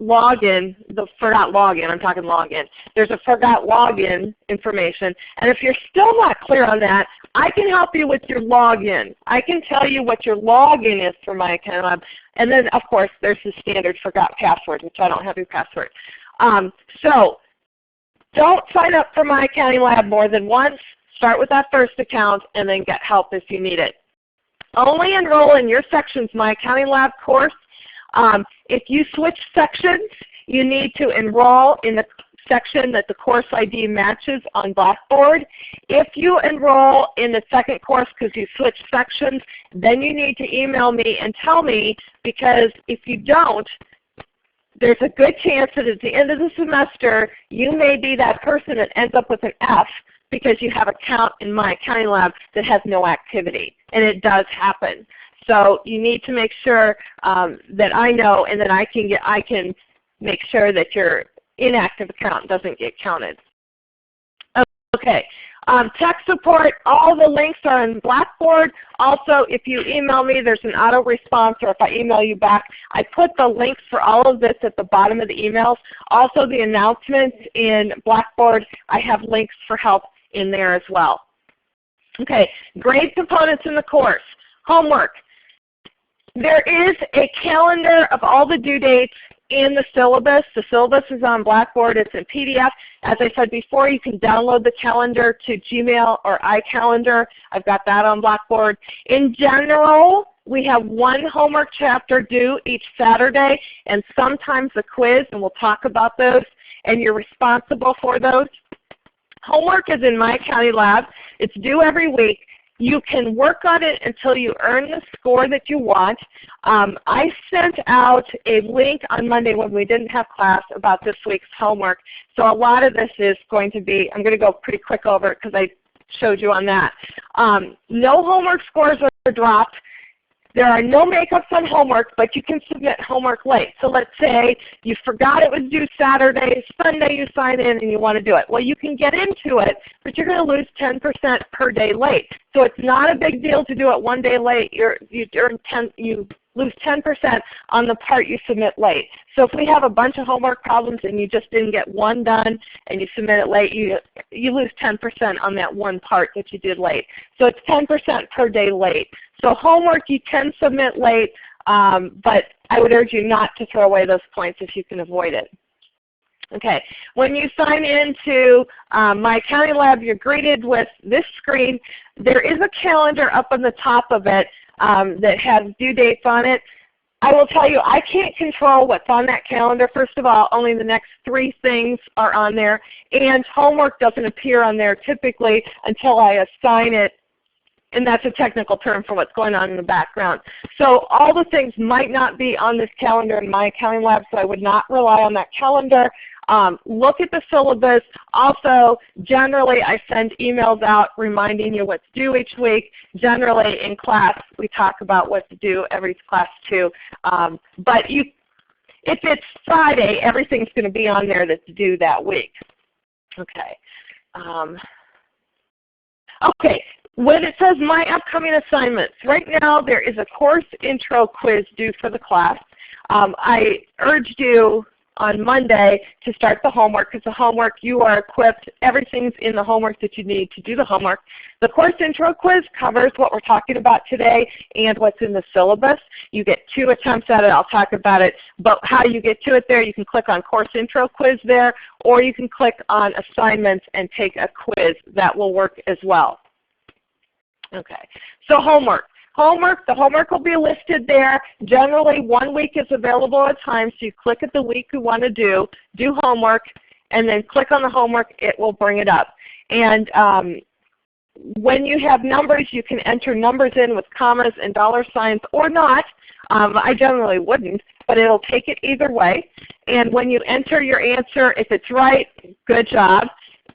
login, I'm talking login. There's a forgot login information. And if you're still not clear on that, I can help you with your login. I can tell you what your login is for My Accounting Lab. And then, of course, there's the standard forgot password, which I don't have your password. So don't sign up for My Accounting Lab more than once. Start with that first account and then get help if you need it. Only enroll in your section's My Accounting Lab course. If you switch sections, you need to enroll in the section that the course ID matches on Blackboard. If you enroll in the second course because you switched sections, then you need to email me and tell me, because if you don't, there's a good chance that at the end of the semester you may be that person that ends up with an F because you have a count in My Accounting Lab that has no activity, and it does happen. So you need to make sure that I know, and then I can make sure that your inactive account doesn't get counted. Okay. Tech support, all the links are in Blackboard. Also, if you email me, there's an auto response, or if I email you back, I put the links for all of this at the bottom of the emails. Also, the announcements in Blackboard, I have links for help in there as well. Okay, grade components in the course. Homework. There is a calendar of all the due dates in the syllabus. The syllabus is on Blackboard. It's in PDF. As I said before, you can download the calendar to Gmail or iCalendar. I've got that on Blackboard. In general, we have one homework chapter due each Saturday, and sometimes a quiz, and we'll talk about those, and you're responsible for those. Homework is in My Accounting Lab. It's due every week. You can work on it until you earn the score that you want. I sent out a link on Monday when we didn't have class about this week's homework. So a lot of this is going to be, I'm going to go pretty quick over it because I showed you on that. No homework scores are dropped. There are no makeups on homework, but you can submit homework late. So let's say you forgot it was due Saturday, Sunday you sign in and you want to do it. Well, you can get into it, but you're going to lose 10% per day late. So it's not a big deal to do it one day late. You lose 10% on the part you submit late. So if we have a bunch of homework problems and you just didn't get one done and you submit it late, you lose 10% on that one part that you did late. So it's 10% per day late. So homework you can submit late, but I would urge you not to throw away those points if you can avoid it. Okay, when you sign into My Accounting Lab, you're greeted with this screen. There is a calendar up on the top of it that has due dates on it. I will tell you, I can't control what's on that calendar. First of all, only the next 3 things are on there, and homework doesn't appear on there typically until I assign it, and that's a technical term for what's going on in the background. So all the things might not be on this calendar in My Accounting Lab, so I would not rely on that calendar. Look at the syllabus. Also, generally I send emails out reminding you what's due each week. Generally in class we talk about what's due every class too. But if it's Friday, everything's going to be on there that's due that week. Okay. Okay. When it says My Upcoming Assignments, right now there is a course intro quiz due for the class. I urged you on Monday to start the homework, because the homework you are equipped, everything's in the homework that you need to do the homework. The course intro quiz covers what we're talking about today and what's in the syllabus. You get 2 attempts at it. I'll talk about it, but how you get to it there, you can click on course intro quiz there, or you can click on assignments and take a quiz. That will work as well. Okay, so homework. The homework will be listed there. Generally 1 week is available at a time, so you click at the week you want to do homework, and then click on the homework, it will bring it up. And when you have numbers, you can enter numbers in with commas and dollar signs or not. I generally wouldn't, but it'll take it either way. And when you enter your answer, if it's right, good job.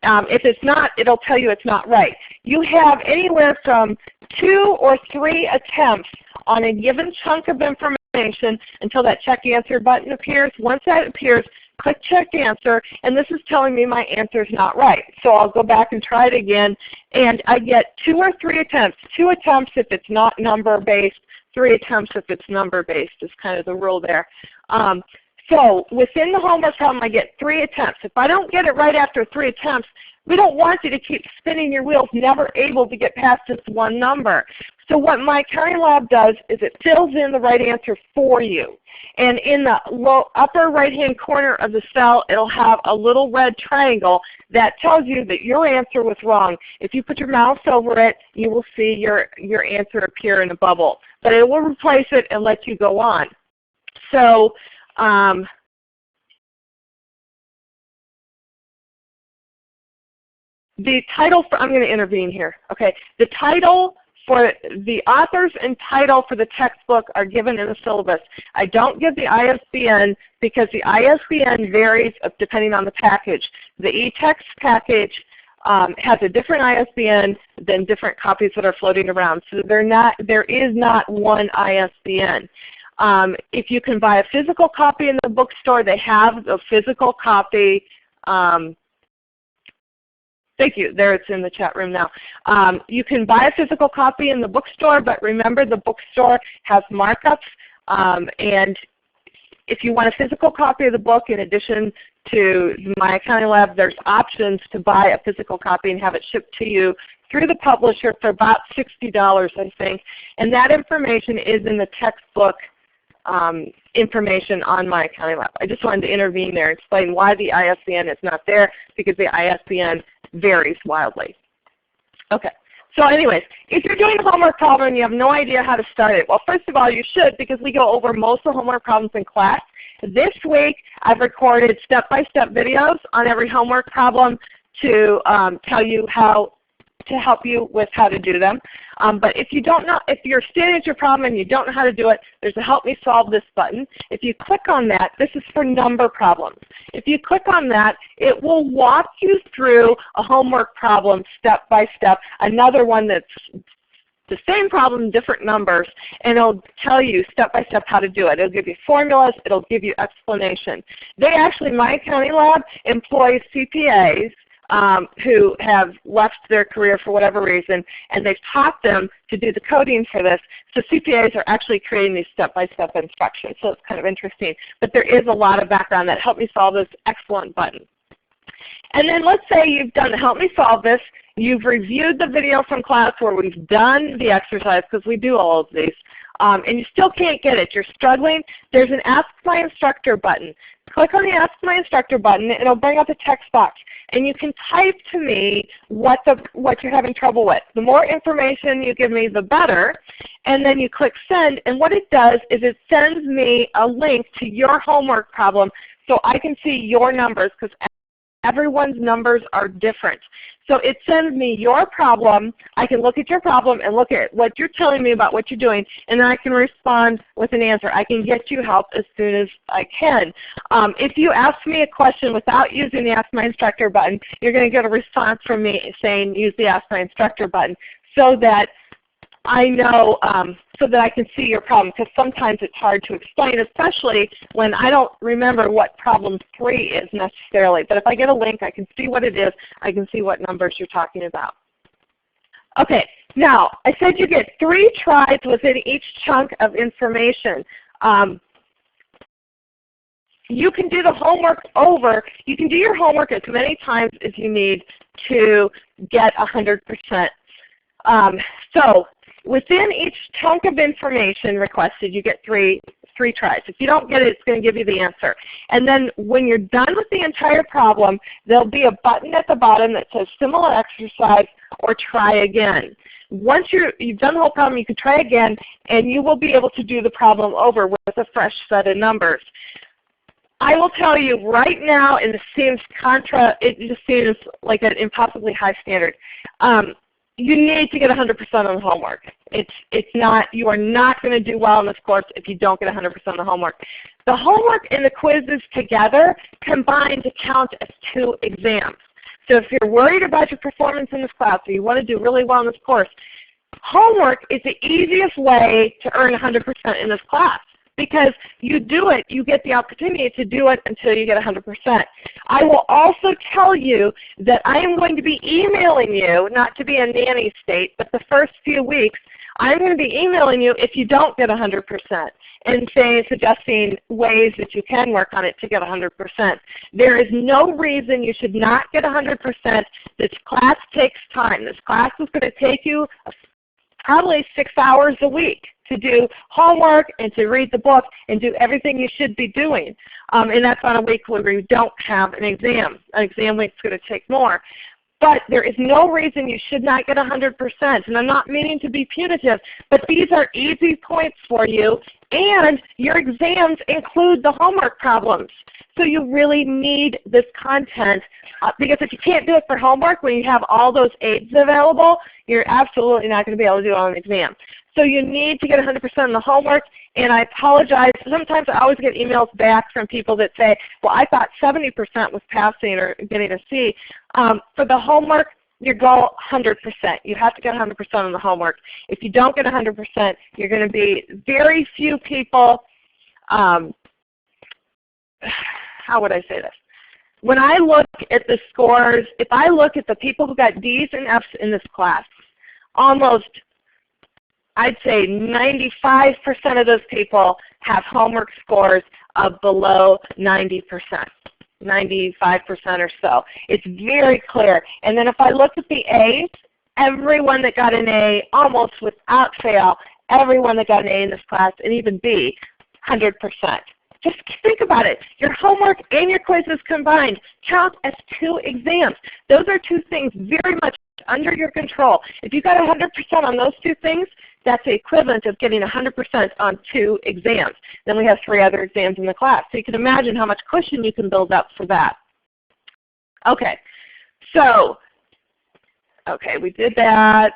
If it's not, it'll tell you it's not right. You have anywhere from 2 or 3 attempts on a given chunk of information until that check answer button appears. Once that appears, click check answer, and this is telling me my answer is not right. So I'll go back and try it again, and I get 2 or 3 attempts. 2 attempts if it's not number-based, 3 attempts if it's number-based is kind of the rule there. So within the homework problem, I get 3 attempts. If I don't get it right after 3 attempts, we don't want you to keep spinning your wheels, never able to get past this one number. So what My Accounting Lab does is it fills in the right answer for you. And in the upper right-hand corner of the cell, it'll have a little red triangle that tells you that your answer was wrong. If you put your mouse over it, you will see your answer appear in a bubble. But it will replace it and let you go on. So the title for, I'm going to intervene here, okay. The title for the authors and title for the textbook are given in the syllabus. I don't give the ISBN because the ISBN varies depending on the package. The eText package has a different ISBN than different copies that are floating around. So there is not one ISBN. If you can buy a physical copy in the bookstore, they have the physical copy. Thank you. There, it's in the chat room now. You can buy a physical copy in the bookstore, but remember the bookstore has markups. And if you want a physical copy of the book in addition to My Accounting Lab, there's options to buy a physical copy and have it shipped to you through the publisher for about $60, I think. And that information is in the textbook information on My Accounting Lab. I just wanted to intervene there and explain why the ISBN is not there, because the ISBN varies wildly. Okay. So anyways, if you're doing a homework problem and you have no idea how to start it, well, first of all, you should, because we go over most of the homework problems in class. This week, I've recorded step-by-step videos on every homework problem to tell you how to help you with how to do them. But if you don't know, if you're standing at your problem and you don't know how to do it, there's a Help Me Solve This button. If you click on that, this is for number problems. If you click on that, it will walk you through a homework problem step by step, another one that's the same problem, different numbers, and it'll tell you step by step how to do it. It'll give you formulas, it'll give you explanation. They actually, My Accounting Lab employs CPAs who have left their career for whatever reason, and they've taught them to do the coding for this. So CPAs are actually creating these step-by-step instructions, so it's kind of interesting. But there is a lot of background that Help Me Solve This excellent button. And then let's say you've done Help Me Solve This, you've reviewed the video from class where we've done the exercise, because we do all of these, and you still can't get it, you're struggling, there's an Ask My Instructor button. Click on the Ask My Instructor button, and it'll bring up a text box. And you can type to me what you're having trouble with. The more information you give me, the better. And then you click Send, and what it does is it sends me a link to your homework problem so I can see your numbers, because everyone's numbers are different. So it sends me your problem. I can look at your problem and look at what you're telling me about what you're doing, and then I can respond with an answer. I can get you help as soon as I can. If you ask me a question without using the Ask My Instructor button, you're going to get a response from me saying use the Ask My Instructor button, so that I know, so that I can see your problem, because sometimes it's hard to explain, especially when I don't remember what problem 3 is necessarily. But if I get a link, I can see what it is. I can see what numbers you're talking about. Okay, now I said you get 3 tries within each chunk of information. You can do the homework over. You can do your homework as many times as you need to get 100%. So within each chunk of information requested, you get three tries. If you don't get it, it's going to give you the answer. And then when you're done with the entire problem, there'll be a button at the bottom that says similar exercise or try again. Once you've done the whole problem, you can try again, and you will be able to do the problem over with a fresh set of numbers. I will tell you right now, and it just seems like an impossibly high standard. You need to get 100% on the homework. You are not going to do well in this course if you don't get 100% on the homework. The homework and the quizzes together combine to count as 2 exams. So if you're worried about your performance in this class, or you want to do really well in this course, homework is the easiest way to earn 100% in this class. Because you do it, you get the opportunity to do it until you get 100%. I will also tell you that I am going to be emailing you, not to be a nanny state, but the first few weeks, I'm going to be emailing you if you don't get 100%, and suggesting ways that you can work on it to get 100%. There is no reason you should not get 100%. This class takes time. This class is going to take you probably 6 hours a week to do homework and to read the book and do everything you should be doing. And that's on a week where you don't have an exam. An exam week is going to take more. but there is no reason you should not get 100%. And I'm not meaning to be punitive, but these are easy points for you, and your exams include the homework problems. So you really need this content because if you can't do it for homework when you have all those aids available, you're absolutely not going to be able to do it on an exam. So you need to get 100% on the homework, and I apologize. Sometimes I always get emails back from people that say, well, I thought 70% was passing or getting a C. For the homework, your goal 100%. You have to get 100% on the homework. If you don't get 100%, you're going to be very few people, how would I say this? When I look at the scores, if I look at the people who got D's and F's in this class, almost, I'd say 95% of those people have homework scores of below 90%, 95% or so. It's very clear. And then if I look at the A's, everyone that got an A, almost without fail, everyone that got an A in this class, and even B, 100%. Just think about it. Your homework and your quizzes combined count as 2 exams. Those are 2 things very much under your control. If you got 100% on those 2 things, that's the equivalent of getting 100% on 2 exams. Then we have 3 other exams in the class. So you can imagine how much cushion you can build up for that. Okay, so, we did that.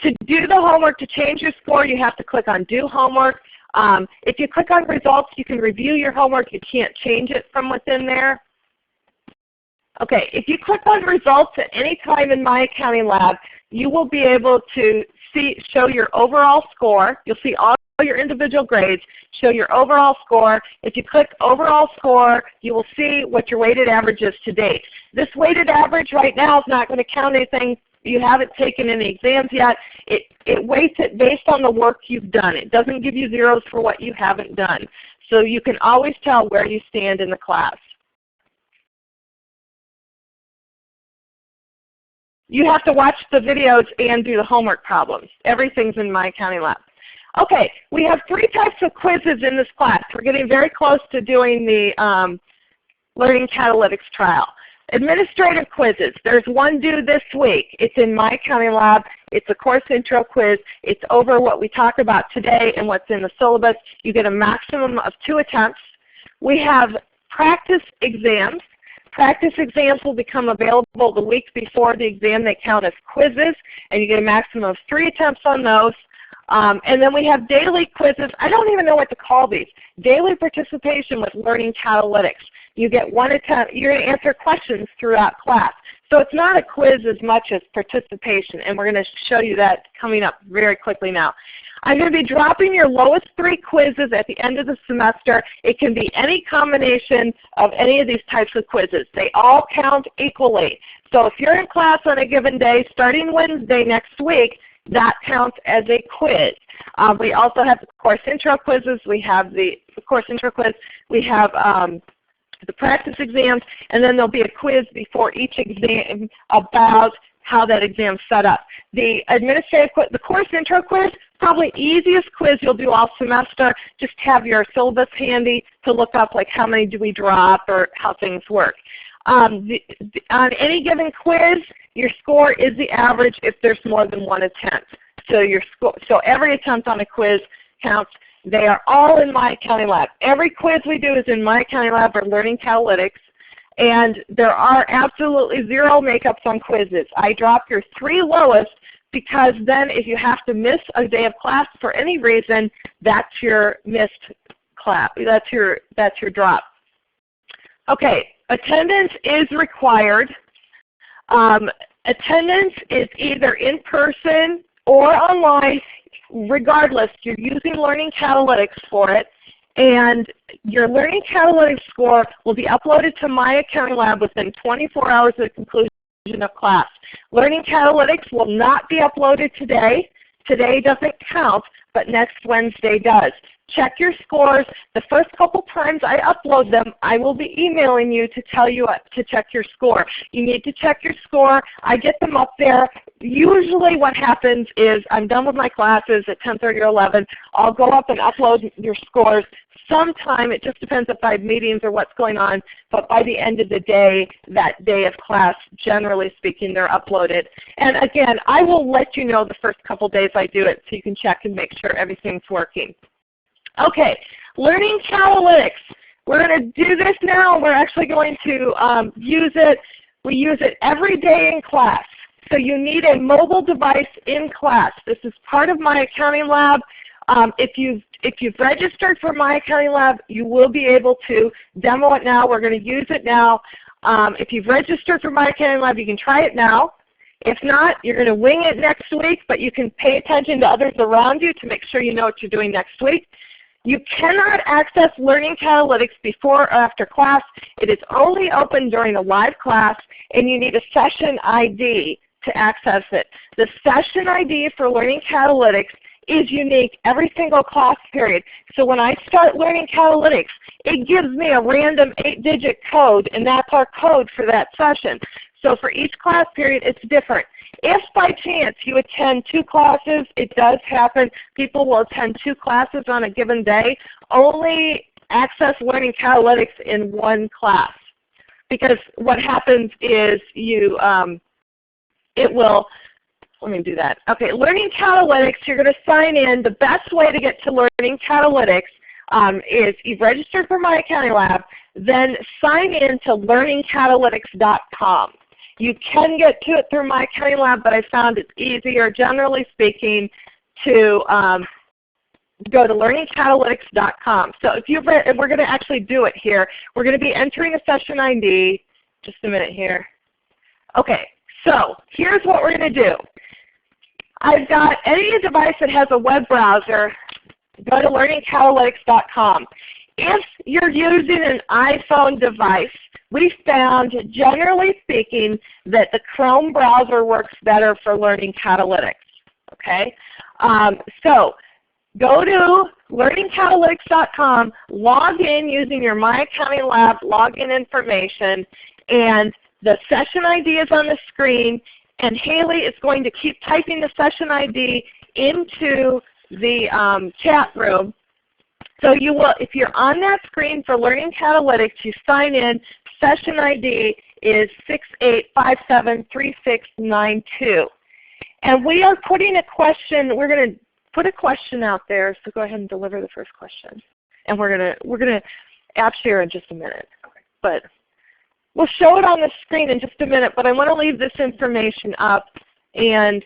To do the homework, to change your score, you have to click on Do Homework. If you click on Results, you can review your homework. You can't change it from within there. Okay, if you click on Results at any time in My Accounting Lab, you will be able to show your overall score. You'll see all your individual grades, show your overall score. If you click Overall Score, you will see what your weighted average is to date. This weighted average right now is not going to count anything. You haven't taken any exams yet. It weights it based on the work you've done. It doesn't give you zeros for what you haven't done. So you can always tell where you stand in the class. You have to watch the videos and do the homework problems. Everything's in My Accounting Lab. Okay, we have 3 types of quizzes in this class. We're getting very close to doing the Learning Catalytics trial. Administrative quizzes. There's one due this week. It's in My Accounting Lab. It's a course intro quiz. It's over what we talk about today and what's in the syllabus. You get a maximum of 2 attempts. We have practice exams. Practice exams will become available the week before the exam. They count as quizzes, and you get a maximum of 3 attempts on those. And then we have daily quizzes. I don't even know what to call these. Daily participation with Learning Catalytics. You get 1 attempt. You're going to answer questions throughout class. So it's not a quiz as much as participation, and we're going to show you that coming up very quickly now. I'm going to be dropping your lowest 3 quizzes at the end of the semester. It can be any combination of any of these types of quizzes. They all count equally. So if you're in class on a given day, starting Wednesday next week, that counts as a quiz. We also have the course intro quizzes. We have the course intro quiz. We have the practice exams, and then there'll be a quiz before each exam about how that exam's set up. The administrative quiz, the course intro quiz, probably easiest quiz you'll do all semester. Just have your syllabus handy to look up like how many do we drop or how things work. On any given quiz, your score is the average if there's more than 1 attempt. So every attempt on a quiz counts. They are all in My Accounting Lab. Every quiz we do is in My Accounting Lab or Learning Catalytics. And there are absolutely 0 makeups on quizzes. I drop your 3 lowest because then if you have to miss a day of class for any reason, that's your missed class. That's your drop. Okay, attendance is required. Attendance is either in person or online. Regardless, you're using Learning Catalytics for it, and your Learning Catalytics score will be uploaded to My Accounting Lab within 24 hours of the conclusion of class. Learning Catalytics will not be uploaded today. Today doesn't count, but next Wednesday does. Check your scores. The first couple times I upload them, I will be emailing you to tell you to check your score. You need to check your score. I get them up there. Usually what happens is I'm done with my classes at 10:30 or 11. I'll go up and upload your scores sometime, it just depends if I have meetings or what's going on, but by the end of the day, that day of class, generally speaking, they're uploaded. And again, I will let you know the first couple days I do it so you can check and make sure everything's working. Okay, Learning Catalytics. We're going to do this now. We're actually going to use it. We use it every day in class. So you need a mobile device in class. This is part of My Accounting Lab. If you've registered for My Accounting Lab, you will be able to demo it now. We're going to use it now. If you've registered for My Accounting Lab, you can try it now. If not, you're going to wing it next week, but you can pay attention to others around you to make sure you know what you're doing next week. You cannot access Learning Catalytics before or after class. It is only open during a live class, and you need a session ID to access it. The session ID for Learning Catalytics is unique every single class period. So when I start Learning Catalytics, it gives me a random 8-digit code, and that's our code for that session. So for each class period, it's different. If by chance you attend 2 classes, it does happen. People will attend 2 classes on a given day. Only access Learning Catalytics in 1 class. Because what happens is you, it will, let me do that. Okay, Learning Catalytics, you're going to sign in. The best way to get to Learning Catalytics is you've registered for My Accounting Lab, then sign in to learningcatalytics.com. You can get to it through My Accounting Lab, but I found it's easier, generally speaking, to go to learningcatalytics.com. So if you've read, and we're going to actually do it here. We're going to be entering a session ID. Just a minute here. Okay, so here's what we're going to do. I've got any device that has a web browser, go to learningcatalytics.com. If you're using an iPhone device, we found, generally speaking, that the Chrome browser works better for Learning Catalytics. Okay? So go to learningcatalytics.com, log in using your My Accounting Lab login information, and the session ID is on the screen, and Haley is going to keep typing the session ID into the chat room. So you will, if you're on that screen for Learning Catalytics, you sign in. Session ID is 68573692. And we are putting a question, we're going to put a question out there, so go ahead and deliver the first question. And we're going to app share in just a minute. But we'll show it on the screen in just a minute, but I want to leave this information up. And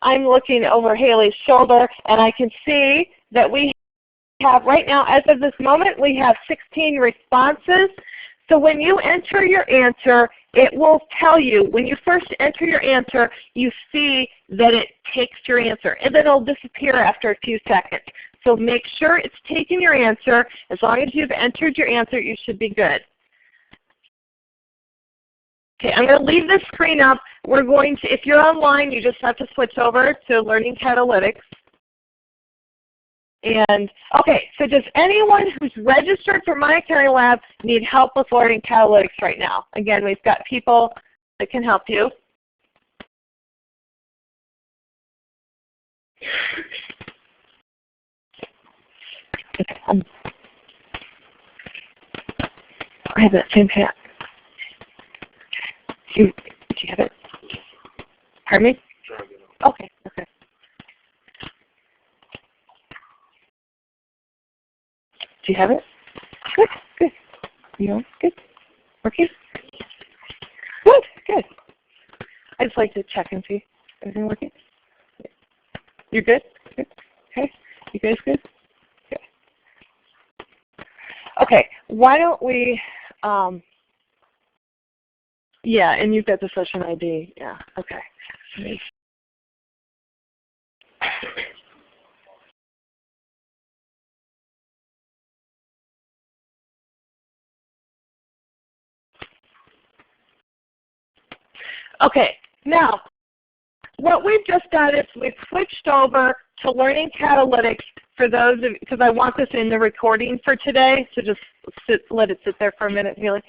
I'm looking over Haley's shoulder, and I can see that we have right now, as of this moment, we have 16 responses. So when you enter your answer, it will tell you, when you first enter your answer, you see that it takes your answer, and then it will disappear after a few seconds. So make sure it's taking your answer. As long as you've entered your answer, you should be good. Okay, I'm going to leave this screen up. We're going to, if you're online, you just have to switch over to Learning Catalytics. And okay, so does anyone who's registered for My Accounting Lab need help with Learning Catalytics right now? Again, we've got people that can help you. Okay, I have that same hat. Do you have it? Pardon me? Okay, okay. Do you have it? Good, good. You know, good. Working? Good, good. I just like to check and see. Everything working? You're good? Good. Okay. You guys good? Okay. Okay. Why don't we, yeah, and you've got the session ID. Yeah, okay. Okay, now what we've just done is we've switched over to Learning Catalytics for those of, because I want this in the recording for today, so just let it sit there for a minute, Haley.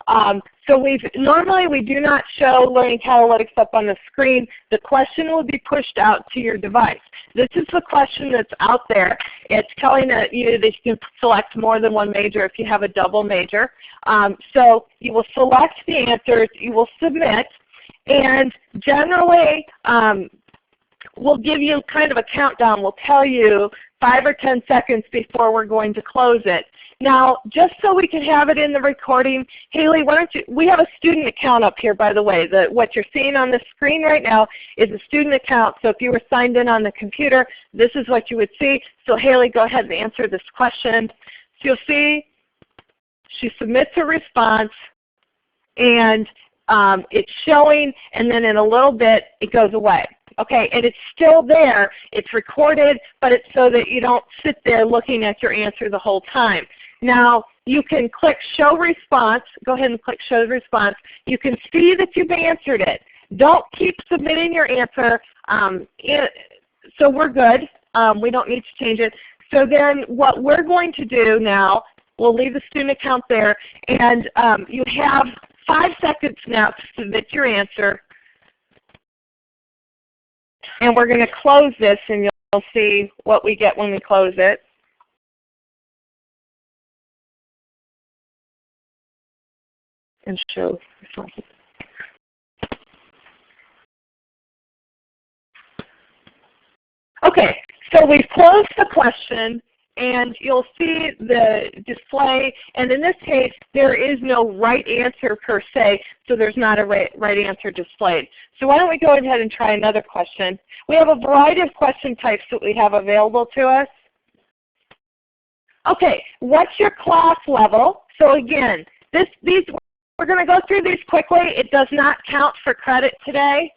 So normally we do not show Learning Catalytics up on the screen. The question will be pushed out to your device. This is the question that's out there. It's telling you that you can select more than one major if you have a double major. So you will select the answers, you will submit, and generally we'll give you kind of a countdown. We'll tell you 5 or 10 seconds before we're going to close it. Now, just so we can have it in the recording, Haley, why don't you, we have a student account up here, by the way. What you're seeing on the screen right now is a student account. So if you were signed in on the computer, this is what you would see. So Haley, go ahead and answer this question. So you'll see she submits a response, and it's showing, and then in a little bit it goes away. Okay, and it's still there. It's recorded, but it's so that you don't sit there looking at your answer the whole time. Now, you can click Show Response. Go ahead and click Show Response. You can see that you've answered it. Don't keep submitting your answer. So we're good. We don't need to change it. So then what we're going to do now, we'll leave the student account there, and you have 5 seconds now to submit your answer. And we're going to close this, and you'll see what we get when we close it. And show responses. Okay, so we've closed the question, and you'll see the display. And in this case, there is no right answer per se, so there's not a right answer displayed. So why don't we go ahead and try another question. We have a variety of question types that we have available to us. Okay, what's your class level? So again, we're going to go through these quickly. It does not count for credit today.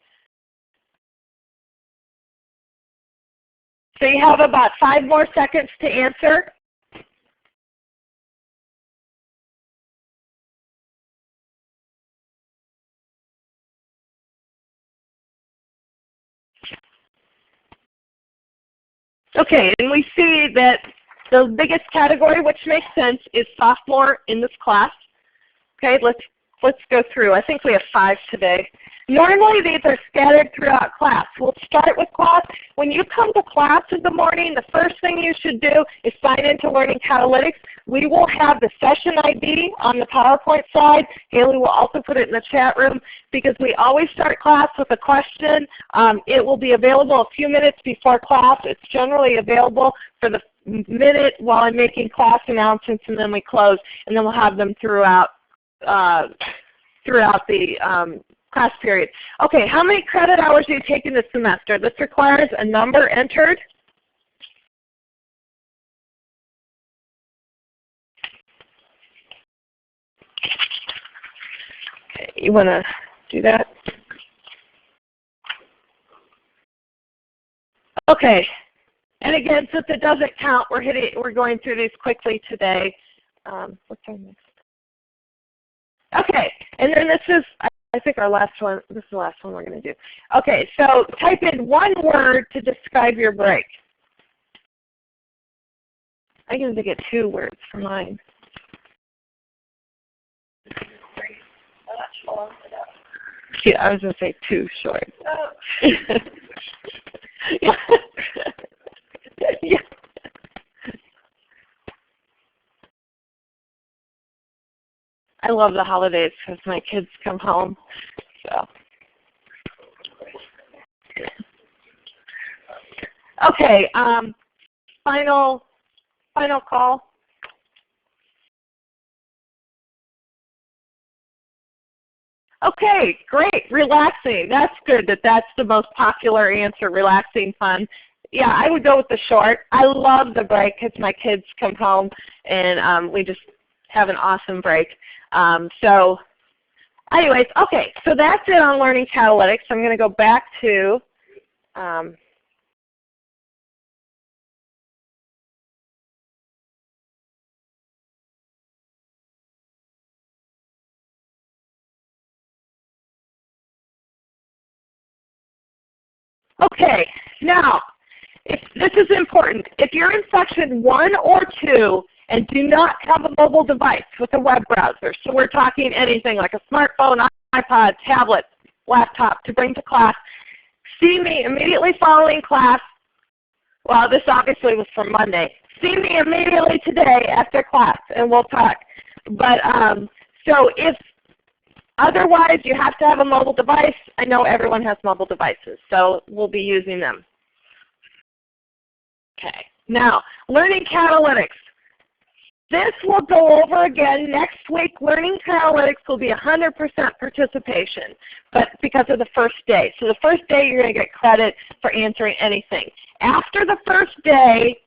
So you have about 5 more seconds to answer. Okay, and we see that the biggest category, which makes sense, is sophomore in this class. Okay, let's go through. I think we have 5 today. Normally these are scattered throughout class. We'll start with class. When you come to class in the morning, the first thing you should do is sign into Learning Catalytics. We will have the session ID on the PowerPoint slide. Haley will also put it in the chat room because we always start class with a question. It will be available a few minutes before class. It's generally available for the minute while I'm making class announcements, and then we close, and then we'll have them throughout the class period. Okay, how many credit hours are you taking this semester? This requires a number entered. Okay, you want to do that? Okay, and again, since it doesn't count, we're going through these quickly today. What's our next? Okay, and then this is, I think our last one, this is the last one we're going to do. Okay, so type in one word to describe your break. I'm going to get 2 words for mine. Yeah, I was going to say too short. Oh. Yeah. Yeah. I love the holidays because my kids come home. So. Okay, final call. Okay, great, relaxing. That's good that that's the most popular answer, relaxing, fun. Yeah, I would go with the short. I love the break because my kids come home and we just have an awesome break. So anyways, okay, so that's it on Learning Catalytics. I'm going to go back to okay, now, this is important. If you're in section 1 or 2, and do not have a mobile device with a web browser. So we're talking anything like a smartphone, iPod, tablet, laptop to bring to class. See me immediately following class. Well, this obviously was for Monday. See me immediately today after class, and we'll talk. But so if otherwise you have to have a mobile device, I know everyone has mobile devices, so we'll be using them. Okay, now Learning Catalytics. This will go over again next week. Learning Catalytics will be 100% participation, but because of the first day. So the first day you're going to get credit for answering anything. After the first day,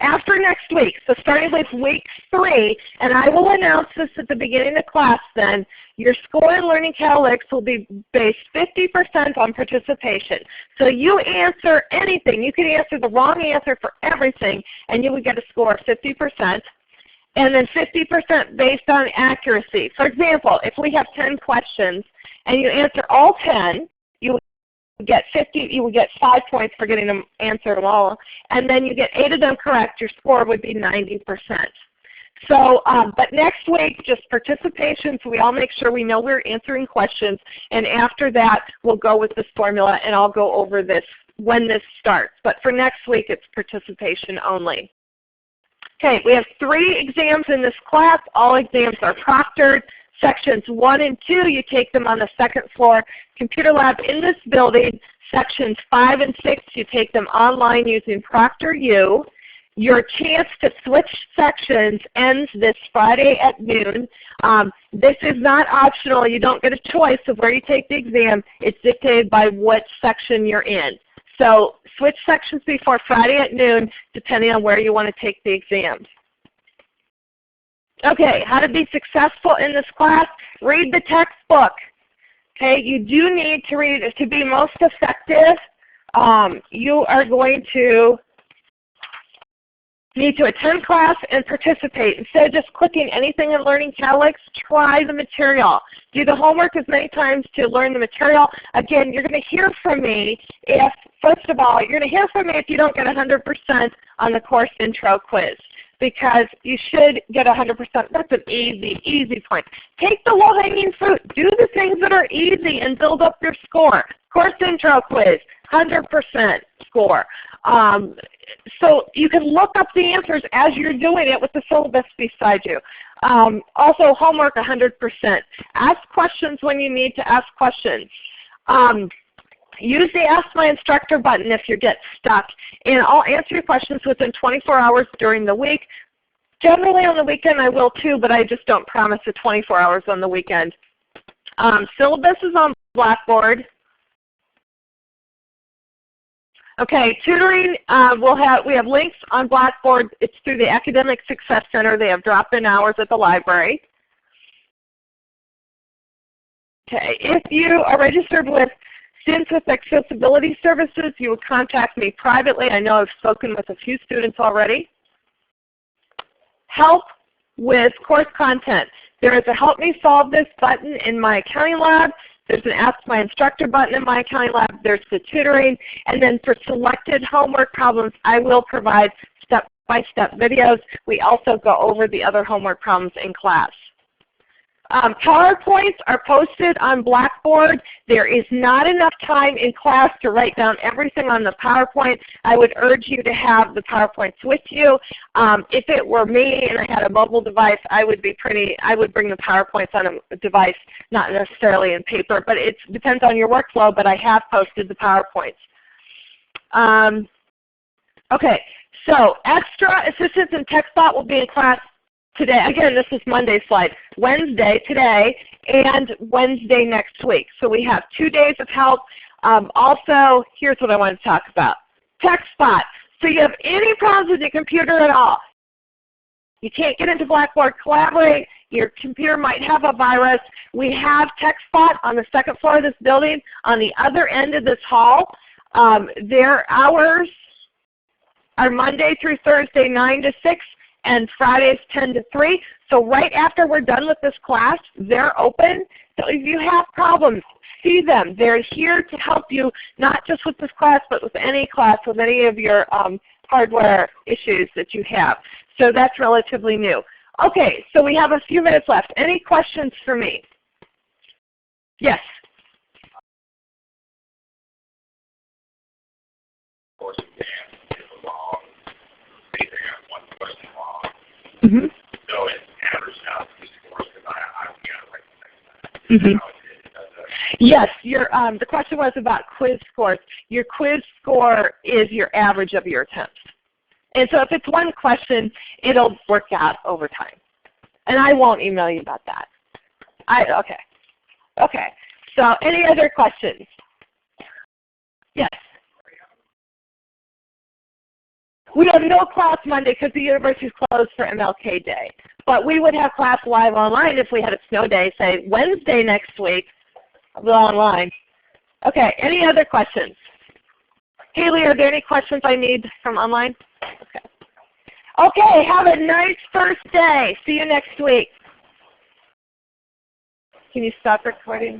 after next week, so starting with week 3, and I will announce this at the beginning of class then, your score in Learning Catalytics will be based 50% on participation. So you answer anything. You can answer the wrong answer for everything, and you would get a score of 50%. And then 50% based on accuracy. For example, if we have 10 questions and you answer all 10, you would get 5 points for getting them answered all, and then you get 8 of them correct, your score would be 90%. So, but next week, just participation, so we all make sure we know we're answering questions, and after that, we'll go with this formula, and I'll go over this when this starts. But for next week, it's participation only. Okay, we have 3 exams in this class. All exams are proctored. Sections 1 and 2, you take them on the 2nd floor computer lab in this building. Sections 5 and 6, you take them online using ProctorU. Your chance to switch sections ends this Friday at noon. This is not optional. You don't get a choice of where you take the exam. It's dictated by what section you're in. So switch sections before Friday at noon depending on where you want to take the exams. Okay, how to be successful in this class? Read the textbook. Okay, you do need to read it to be most effective. You are going to need to attend class and participate. Instead of just clicking anything in Learning Catalytics, try the material. Do the homework as many times to learn the material. Again, you're going to hear from me if, first of all, you're going to hear from me if you don't get 100% on the course intro quiz, because you should get 100%. That's an easy point. Take the low-hanging fruit. Do the things that are easy and build up your score. Course intro quiz, 100% score. So you can look up the answers as you're doing it with the syllabus beside you. Also homework 100%. Ask questions when you need to ask questions. Use the Ask My Instructor button if you get stuck, and I'll answer your questions within 24 hours during the week. Generally on the weekend I will too, but I just don't promise the 24 hours on the weekend. Syllabus is on Blackboard. Okay, tutoring, we have links on Blackboard. It's through the Academic Success Center. They have drop-in hours at the library. Okay, if you are registered with Students with Accessibility Services, you would contact me privately. I know I've spoken with a few students already. Help with course content. There is a Help Me Solve This button in My Accounting Lab. There's an Ask My Instructor button in My Accounting Lab. There's the tutoring. And then for selected homework problems, I will provide step-by-step videos. We also go over the other homework problems in class. PowerPoints are posted on Blackboard. There is not enough time in class to write down everything on the PowerPoint. I would urge you to have the PowerPoints with you. If it were me and I had a mobile device, I would bring the PowerPoints on a device, not necessarily in paper, but it depends on your workflow, but I have posted the PowerPoints. Okay, so extra assistance in TechSpot will be in class today. Again, this is Monday's slide. Wednesday today and Wednesday next week. So we have 2 days of help. Also, here's what I want to talk about. TechSpot. So you have any problems with your computer at all. You can't get into Blackboard Collaborate. Your computer might have a virus. We have TechSpot on the 2nd floor of this building on the other end of this hall. Their hours are Monday through Thursday 9 to 6. And Fridays 10 to 3. So right after we're done with this class, they're open. So if you have problems, see them. They're here to help you, not just with this class, but with any class, with any of your hardware issues that you have. So that's relatively new. Okay, so we have a few minutes left. Any questions for me? Yes. Mm-hmm. So it averages out the scores because I don't get it right. Mm-hmm. Yes, the question was about quiz scores. Your quiz score is your average of your attempts. And so if it's one question, it'll work out over time. And I won't email you about that. Okay. Okay. So any other questions? Yes. We have no class Monday because the university is closed for MLK Day. But we would have class live online if we had a snow day, say Wednesday next week. We'll online. Okay, any other questions? Haley, are there any questions I need from online? Okay. Okay, have a nice first day. See you next week. Can you stop recording?